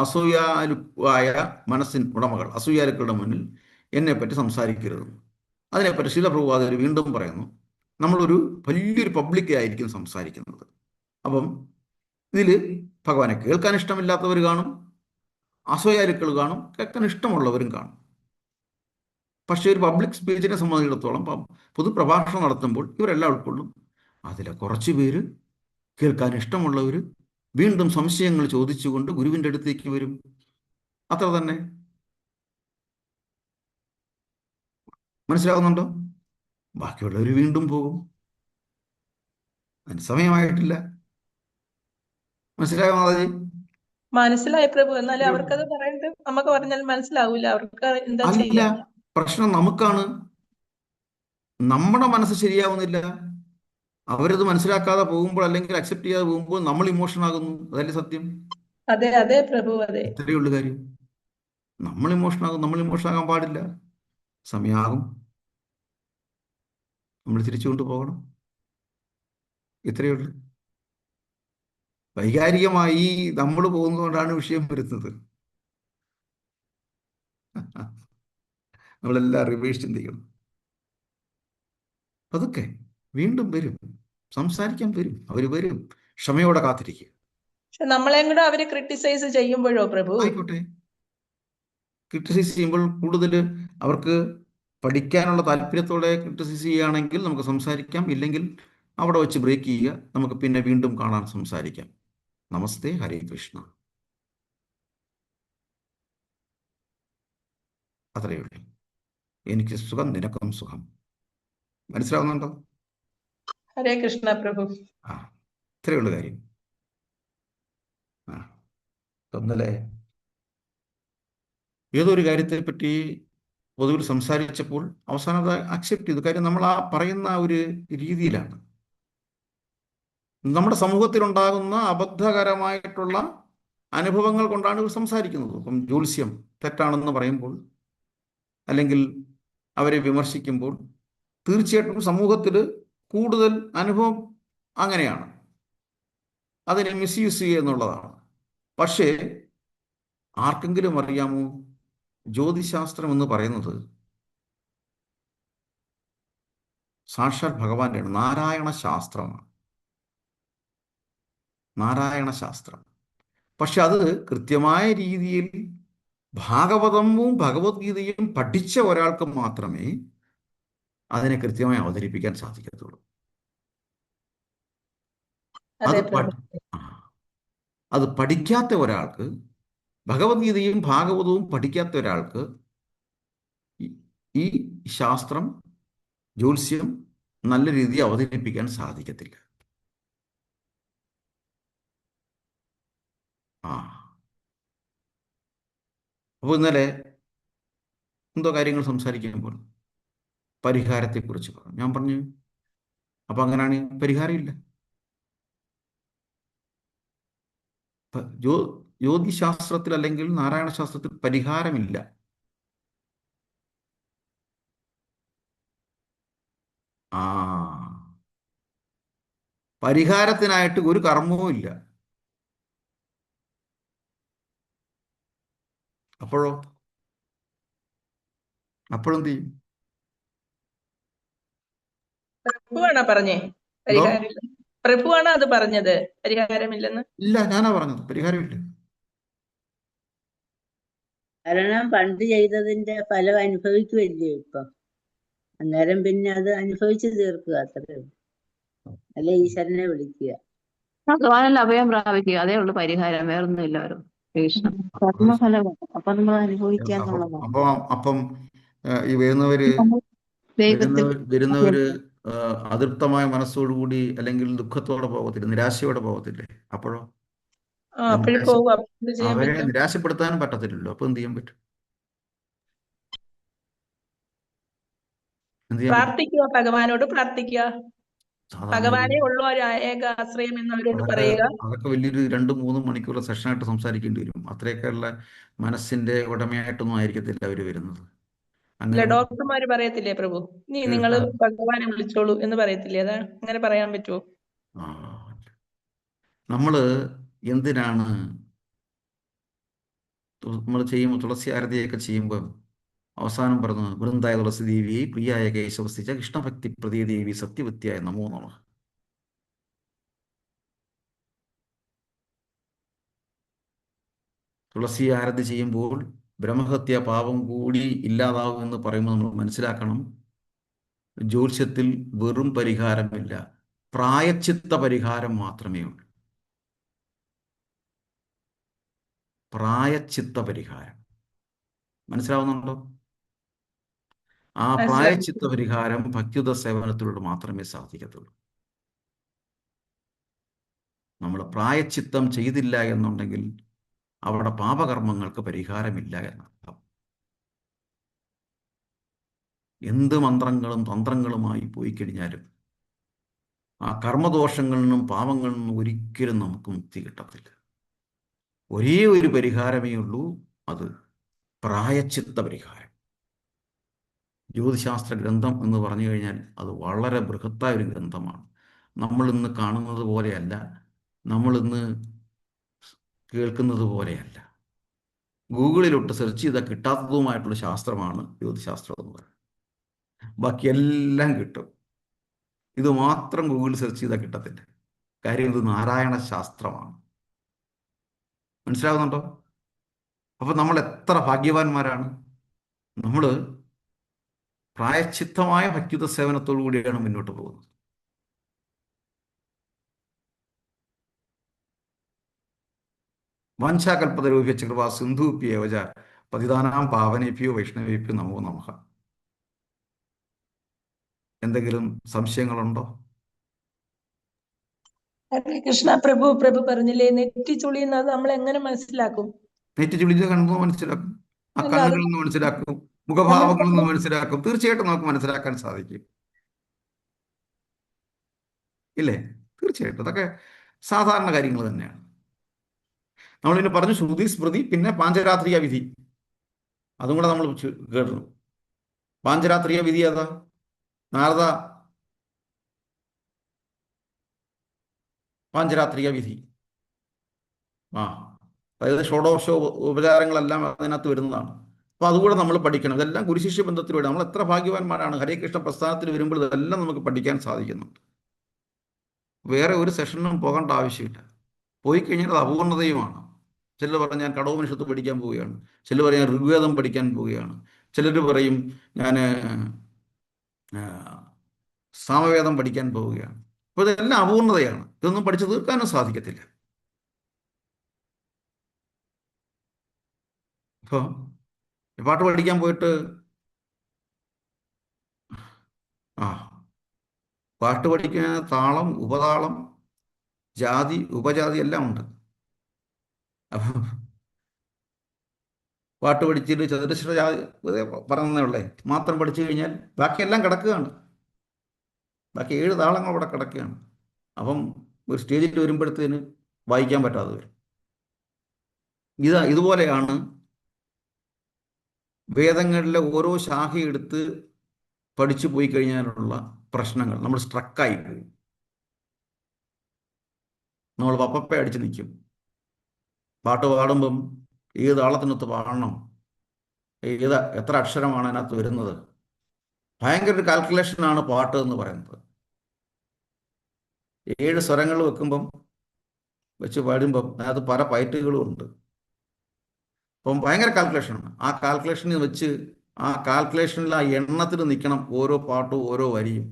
അസൂയാലുവായ മനസ്സിൻ ഉടമകൾ, അസൂയാലുക്കളുടെ മുന്നിൽ എന്നെപ്പറ്റി സംസാരിക്കരുത്. അതിനെപ്പറ്റി ശ്രീല പ്രഭുപാദർ വീണ്ടും പറയുന്നു, നമ്മളൊരു വലിയൊരു പബ്ലിക്കായിരിക്കും സംസാരിക്കുന്നത്. അപ്പം ഇതിൽ ഭഗവാനെ കേൾക്കാൻ ഇഷ്ടമില്ലാത്തവർ കാണും, അസൂയാലുക്കൾ കാണും, കേൾക്കാൻ ഇഷ്ടമുള്ളവരും കാണും. പക്ഷേ ഒരു പബ്ലിക് സ്പീച്ചിനെ സംബന്ധിച്ചിടത്തോളം പൊതുപ്രഭാഷണം നടത്തുമ്പോൾ ഇവരെല്ലാം ഉൾക്കൊള്ളും. അതിലെ കുറച്ച് പേര് കേൾക്കാൻ ഇഷ്ടമുള്ളവർ വീണ്ടും സംശയങ്ങൾ ചോദിച്ചുകൊണ്ട് ഗുരുവിൻ്റെ അടുത്തേക്ക് വരും. അത്ര തന്നെ. മനസ്സിലാകുന്നുണ്ടോ? ബാക്കിയുള്ളവർ വീണ്ടും പോകും. അതിന് സമയമായിട്ടില്ല. മനസ്സിലായോ മാതാജി? മനസ്സിലായി പ്രഭു. എന്നാലും അവർക്കത് പറയുന്നത് നമുക്ക് പറഞ്ഞാൽ മനസ്സിലാവൂല. അവർക്ക് എന്താ അല്ല, ചെയ്യാ? പ്രശ്നം നമുക്കാണ്. നമ്മുടെ മനസ്സ് ശരിയാവുന്നില്ല. അവരത് മനസ്സിലാക്കാതെ പോകുമ്പോൾ അല്ലെങ്കിൽ അക്സെപ്റ്റ് ചെയ്യാതെ പോകുമ്പോൾ നമ്മൾ ഇമോഷൻ ആകുന്നു. അതല്ലേ സത്യം? അതെ അതെ പ്രഭു. അതെ, ഇത്രയേ ഉള്ളൂ കാര്യം. നമ്മൾ ഇമോഷൻ ആകും. നമ്മൾ ഇമോഷൻ ആകാൻ പാടില്ല. സമയമാകും, നമ്മൾ തിരിച്ചുകൊണ്ട് പോകണം. ഇത്രയേ ഉള്ളൂ. വൈകാരികമായി നമ്മൾ പോകുന്നതുകൊണ്ടാണ് വിഷയം വരുന്നത്. നമ്മളെല്ലാം റിവേഴ്സ് ചിന്തിക്കണം. അതൊക്കെ വീണ്ടും വരും, സംസാരിക്കാൻ വരും, അവർ വരും. ക്ഷമയോടെ കാത്തിരിക്കുക. പക്ഷെ നമ്മളെയും കൂടെ അവര് ക്രിട്ടിസൈസ് ചെയ്യുമ്പോഴോ പ്രഭു? ആയിക്കോട്ടെ, ക്രിട്ടിസൈസ് ചെയ്യുമ്പോൾ കൂടുതൽ അവർക്ക് പഠിക്കാനുള്ള താല്പര്യത്തോടെ ക്രിട്ടിസൈസ് ചെയ്യുകയാണെങ്കിൽ നമുക്ക് സംസാരിക്കാം. ഇല്ലെങ്കിൽ അവിടെ വെച്ച് ബ്രേക്ക് ചെയ്യുക. നമുക്ക് പിന്നെ വീണ്ടും കാണാൻ സംസാരിക്കാം. നമസ്തേ, ഹരേ കൃഷ്ണ. അത്രയേ ഉള്ളൂ. എനിക്ക് സുഖം, നിനക്കും സുഖം. മനസ്സിലാവുന്നുണ്ടോ? ഹരേ കൃഷ്ണ പ്രഭു. ഇത്രയേ ഉള്ളൂ കാര്യം. ഒന്നല്ലേ ഏതൊരു കാര്യത്തെപ്പറ്റി പൊതുവിൽ സംസാരിച്ചപ്പോൾ അവസാനം അത് അക്സെപ്റ്റ് ചെയ്തു. കാര്യം നമ്മൾ ആ പറയുന്ന ഒരു രീതിയിലാണ്. നമ്മുടെ സമൂഹത്തിലുണ്ടാകുന്ന അബദ്ധകരമായിട്ടുള്ള അനുഭവങ്ങൾ കൊണ്ടാണ് ഇവർ സംസാരിക്കുന്നത്. ഇപ്പം ജ്യോത്സ്യം തെറ്റാണെന്ന് പറയുമ്പോൾ അല്ലെങ്കിൽ അവരെ വിമർശിക്കുമ്പോൾ തീർച്ചയായിട്ടും സമൂഹത്തിൽ കൂടുതൽ അനുഭവം അങ്ങനെയാണ്. അതിനെ മിസ്യൂസ് ചെയ്യുക എന്നുള്ളതാണ്. പക്ഷേ ആർക്കെങ്കിലും അറിയാമോ, ജ്യോതിശാസ്ത്രം എന്ന് പറയുന്നത് സാക്ഷാൽ ഭഗവാന്റെയാണ്. നാരായണ ശാസ്ത്രമാണ്. നാരായണ ശാസ്ത്രം. പക്ഷെ അത് കൃത്യമായ രീതിയിൽ ഭാഗവതവും ഭഗവത്ഗീതയും പഠിച്ച ഒരാൾക്ക് മാത്രമേ അതിനെ കൃത്യമായി അവതരിപ്പിക്കാൻ സാധിക്കത്തുള്ളൂ. അത് പഠിക്കാത്ത ഒരാൾക്ക്, ഭഗവത്ഗീതയും ഭാഗവതവും പഠിക്കാത്ത ഒരാൾക്ക് ഈ ശാസ്ത്രം, ജ്യോത്സ്യം നല്ല രീതിയിൽ അവതരിപ്പിക്കാൻ സാധിക്കത്തില്ല. അപ്പോൾ ഇന്നലെ എന്തോ കാര്യങ്ങൾ സംസാരിക്കുമ്പോൾ പരിഹാരത്തെക്കുറിച്ച് പറഞ്ഞു. ഞാൻ പറഞ്ഞു, അപ്പം അങ്ങനെയാണ് പരിഹാരമില്ല. ജ്യോതിശാസ്ത്രത്തിൽ അല്ലെങ്കിൽ നാരായണ ശാസ്ത്രത്തിൽ പരിഹാരമില്ല. പരിഹാരത്തിനായിട്ട് ഒരു കർമ്മവും ഇല്ല. അപ്പോഴെന്ത് ചെയ്യും? പ്രഭുവാണോ പറഞ്ഞേ പരിഹാരമില്ല? പ്രഭുവാണോ അത് പറഞ്ഞത് പരിഹാരമില്ലെന്ന്? ഇല്ല, ഞാനാ പറഞ്ഞത് പരിഹാരമില്ല. കാരണം പണ്ട് ചെയ്തതിന്റെ ഫലം അനുഭവിക്കുമല്ലേ ഇപ്പം. അന്നേരം പിന്നെ അത് അനുഭവിച്ചു തീർക്കുക, അത്രേ ഉള്ളൂ. അല്ലെ ഈശ്വരനെ വിളിക്കുക, ഭഗവാനിൽ അഭയം പ്രാപിക്കുക. അതേ ഉള്ളൂ പരിഹാരം, വേറൊന്നും ഇല്ല. കൃഷ്ണ. കർമ്മഫലമാണ്. അപ്പൊ നമ്മൾ അനുഭവിക്കുക അപ്പം എന്നുള്ളതാണ്. അപ്പം അപ്പം ഈ വരുന്നവര് നമ്മൾ ദൈവത്തിൽ വരുന്നവര് അതൃപ്തമായ മനസ്സോടുകൂടി അല്ലെങ്കിൽ ദുഃഖത്തോടെ പോകത്തില്ല, നിരാശയോടെ പോകത്തില്ലേ? അപ്പോഴോ അപ്പോഴും നിരാശ പോകും. അപ്പൊ എന്ത് ചെയ്യാൻ അവരെ പറ്റും? നിരാശപ്പെടുത്താനും പറ്റത്തില്ലല്ലോ. അപ്പൊ എന്ത് ചെയ്യാൻ പറ്റും? എന്ത് ചെയ്യാൻ പറ്റും? പ്രാർത്ഥിക്കുക, ഭഗവാനോട് പ്രാർത്ഥിക്കുക. സാധാരണ ഭഗവാനേ ഉള്ളൂ ഒരു ഏക ആശ്രയം എന്നവരോട് അതൊക്കെ പറയുക. അതൊക്കെ വലിയൊരു 2-3 മണിക്കൂർ സെഷനായിട്ട് സംസാരിക്കേണ്ടി വരും. അത്രയൊക്കെയുള്ള മനസ്സിന്റെ ഉടമയായിട്ടൊന്നും ആയിരിക്കത്തില്ല അവര് വരുന്നത്. ഇല്ല, അങ്ങനെ ഡോക്ടർമാര് പറയത്തില്ലേ പ്രഭു, നീ നിങ്ങൾ ഭഗവാനെ വിളിച്ചോളൂ എന്ന് പറയത്തില്ലേ? അതാ അങ്ങനെ പറയാൻ പറ്റുമോ? ആ, നമ്മള് എന്തിനാണ് നമ്മൾ ചെയ്യുമ്പോൾ തുളസി ആരതിയൊക്കെ ചെയ്യുമ്പോൾ അവസാനം പറഞ്ഞു വൃന്ദായ തുളസി ദേവിയെ പ്രിയായ കേശവസ്തിച്ച കൃഷ്ണഭക്തി പ്രതീ ദേവി സത്യവത്യായ നമോ നമഃ. തുളസി ആരതി ചെയ്യുമ്പോൾ ബ്രഹ്മഹത്യ പാപം കൂടി ഇല്ലാതാവുമെന്ന് പറയുമ്പോൾ നമ്മൾ മനസ്സിലാക്കണം, ജ്യോത്സ്യത്തിൽ വെറും പരിഹാരമില്ല, പ്രായച്ചിത്ത പരിഹാരം മാത്രമേ ഉള്ളൂ. പ്രായച്ചിത്ത പരിഹാരം മനസ്സിലാവുന്നുണ്ടോ? ആ പ്രായച്ചിത്ത പരിഹാരം ഭക്തിയുത സേവനത്തിലൂടെ മാത്രമേ സാധിക്കത്തുള്ളൂ. നമ്മൾ പ്രായച്ചിത്തം ചെയ്തില്ല എന്നുണ്ടെങ്കിൽ അവിടെ പാപകർമ്മങ്ങൾക്ക് പരിഹാരമില്ല എന്നർത്ഥം. എന്ത് മന്ത്രങ്ങളും തന്ത്രങ്ങളുമായി പോയി കഴിഞ്ഞാലും ആ കർമ്മദോഷങ്ങളിൽ നിന്നും പാപങ്ങളിൽ നിന്നും ഒരിക്കലും നമുക്ക് മുക്തി കിട്ടത്തില്ല. ഒരേ ഒരു പരിഹാരമേ ഉള്ളൂ, അത് പ്രായച്ചിത്ത പരിഹാരം. ജ്യോതിശാസ്ത്ര ഗ്രന്ഥം എന്ന് പറഞ്ഞു കഴിഞ്ഞാൽ അത് വളരെ ബൃഹത്തായ ഒരു ഗ്രന്ഥമാണ്. നമ്മൾ ഇന്ന് കാണുന്നത് പോലെയല്ല, നമ്മളിന്ന് കേൾക്കുന്നത് പോലെയല്ല. ഗൂഗിളിലൊട്ട് സെർച്ച് ചെയ്താൽ കിട്ടാത്തതുമായിട്ടുള്ള ശാസ്ത്രമാണ് ജ്യോതിശാസ്ത്രം എന്ന് പറയുന്നത്. ബാക്കിയെല്ലാം കിട്ടും, ഇത് മാത്രം ഗൂഗിളിൽ സെർച്ച് ചെയ്താൽ കിട്ടത്തില്ല. കാര്യം ഇത് നാരായണ ശാസ്ത്രമാണ്. മനസ്സിലാകുന്നുണ്ടോ? അപ്പൊ നമ്മൾ എത്ര ഭാഗ്യവാന്മാരാണ്. നമ്മൾ പ്രായച്ചിത്തമായ ഭക്തിയുത സേവനത്തോടു കൂടിയാണ് മുന്നോട്ട് പോകുന്നത്. വാഞ്ചാകൽപതരൂപ്യച്ച കൃപാ സിന്ധൂപ്യേവച പതിതാനാം പാവനേഭ്യോ വൈഷ്ണവേഭ്യോ നമോ നമഃ. എന്തെങ്കിലും സംശയങ്ങളുണ്ടോ? ഹരേ കൃഷ്ണ. പ്രഭു പറഞ്ഞില്ലേ നെറ്റി ചുളിയുന്നത് നമ്മൾ എങ്ങനെ മനസ്സിലാക്കും? നെറ്റി ചുളിച്ച കണ്ണു മനസ്സിലാക്കും, ആ അല്ല, അത് കണ്ണുകളിൽ നിന്ന് മനസ്സിലാക്കും, മുഖഭാവങ്ങളിൽ നിന്ന് മനസ്സിലാക്കും. തീർച്ചയായിട്ടും നമുക്ക് മനസ്സിലാക്കാൻ സാധിക്കും, ഇല്ലേ? തീർച്ചയായിട്ടും അതൊക്കെ സാധാരണ കാര്യങ്ങൾ തന്നെയാണ്. നമ്മളിനി പറഞ്ഞു ശ്രുതി സ്മൃതി, പിന്നെ പാഞ്ചരാത്രിക വിധി, അതും കൂടെ നമ്മൾ കേട്ടു. പാഞ്ചരാത്രിക വിധി ഏതാ? നാരദ പാഞ്ചരാത്രിക വിധി. അതായത് ഷോഡോഷ ഉപചാരങ്ങളെല്ലാം അതിനകത്ത് വരുന്നതാണ്. അപ്പോൾ അതുകൂടെ നമ്മൾ പഠിക്കണം. ഇതെല്ലാം ഗുരുശിഷ്യ ബന്ധത്തിലൂടെ നമ്മൾ എത്ര ഭാഗ്യവാന്മാരാണ്. ഹരേ കൃഷ്ണ പ്രസ്ഥാനത്തിൽ വരുമ്പോൾ ഇതെല്ലാം നമുക്ക് പഠിക്കാൻ സാധിക്കുന്നുണ്ട്. വേറെ ഒരു സെഷനും പോകേണ്ട ആവശ്യമില്ല. പോയി കഴിഞ്ഞാൽ അത് അപൂർണതയുമാണ്. ചിലർ പറയും ഞാൻ കടോപനിഷത്ത് പഠിക്കാൻ പോവുകയാണ്, ചിലർ പറയും ഞാൻ ഋഗ്വേദം പഠിക്കാൻ പോവുകയാണ്, ചിലർ പറയും ഞാൻ സാമവേദം പഠിക്കാൻ പോവുകയാണ്. അപ്പോൾ ഇതെല്ലാം അപൂർണതയാണ്. ഇതൊന്നും പഠിച്ചു തീർക്കാനും സാധിക്കത്തില്ല. അപ്പോൾ പാട്ട് പഠിക്കാൻ പോയിട്ട് പാട്ട് പഠിക്കാൻ താളം, ഉപതാളം, ജാതി, ഉപജാതി എല്ലാം ഉണ്ട്. അപ്പം പാട്ട് പഠിച്ചിട്ട് ചതുരശ്ര ജാതി പറഞ്ഞതേ ഉള്ളേ മാത്രം പഠിച്ചു കഴിഞ്ഞാൽ ബാക്കിയെല്ലാം കിടക്കുകയാണ്. ബാക്കി 7 താളങ്ങൾ അവിടെ കിടക്കുകയാണ്. അപ്പം ഒരു സ്റ്റേജിൽ വരുമ്പോഴത്തേന് വായിക്കാൻ പറ്റാതെ വരും. ഇതുപോലെയാണ് വേദങ്ങളിലെ ഓരോ ശാഖയെടുത്ത് പഠിച്ചു പോയി കഴിഞ്ഞാലുള്ള പ്രശ്നങ്ങൾ. നമ്മൾ സ്ട്രക്കായി പോകും, നമ്മൾ പപ്പപ്പ അടിച്ച് നിൽക്കും. പാട്ട് പാടുമ്പം ഏത് താളത്തിനൊത്ത് പാടണം, എത്ര അക്ഷരമാണ് അതിനകത്ത് വരുന്നത്, ഭയങ്കര ഒരു കാൽക്കുലേഷനാണ് പാട്ട് എന്ന് പറയുന്നത്. 7 സ്വരങ്ങൾ വെച്ച് പാടുമ്പം അതിനകത്ത് പല പയറ്റുകളും ഉണ്ട്. അപ്പം ഭയങ്കര കാൽക്കുലേഷനാണ്. ആ കാൽക്കുലേഷനിൽ വെച്ച് ആ കാൽക്കുലേഷനിൽ ആ എണ്ണത്തിൽ നിൽക്കണം ഓരോ പാട്ടും ഓരോ വരിയും.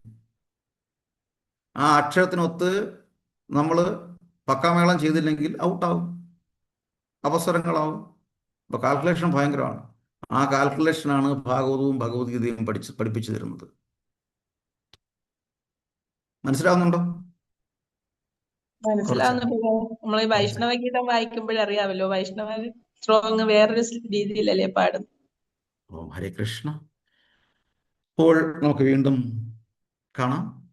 ആ അക്ഷരത്തിനൊത്ത് നമ്മൾ പക്കാമേളം ചെയ്തില്ലെങ്കിൽ ഔട്ടാവും. അപസ്വരങ്ങളാവും. അപ്പോൾ കാൽക്കുലേഷൻ ഭയങ്കരമാണ്. ആ കാൽക്കുലേഷനാണ് ഭാഗവതവും ഭഗവത്ഗീതയും പഠിപ്പിച്ചു തരുന്നത്. മനസ്സിലാവുന്നുണ്ടോ? മനസ്സിലാവുന്ന നമ്മള് ഈ വൈഷ്ണവ ഗീതം വായിക്കുമ്പോഴറിയാമല്ലോ, വൈഷ്ണവ സ്ട്രോങ് വേറൊരു രീതിയിലല്ലേ പാടുന്നത്. ഓം ഹരേ കൃഷ്ണ. അപ്പോൾ നമുക്ക് വീണ്ടും കാണാം.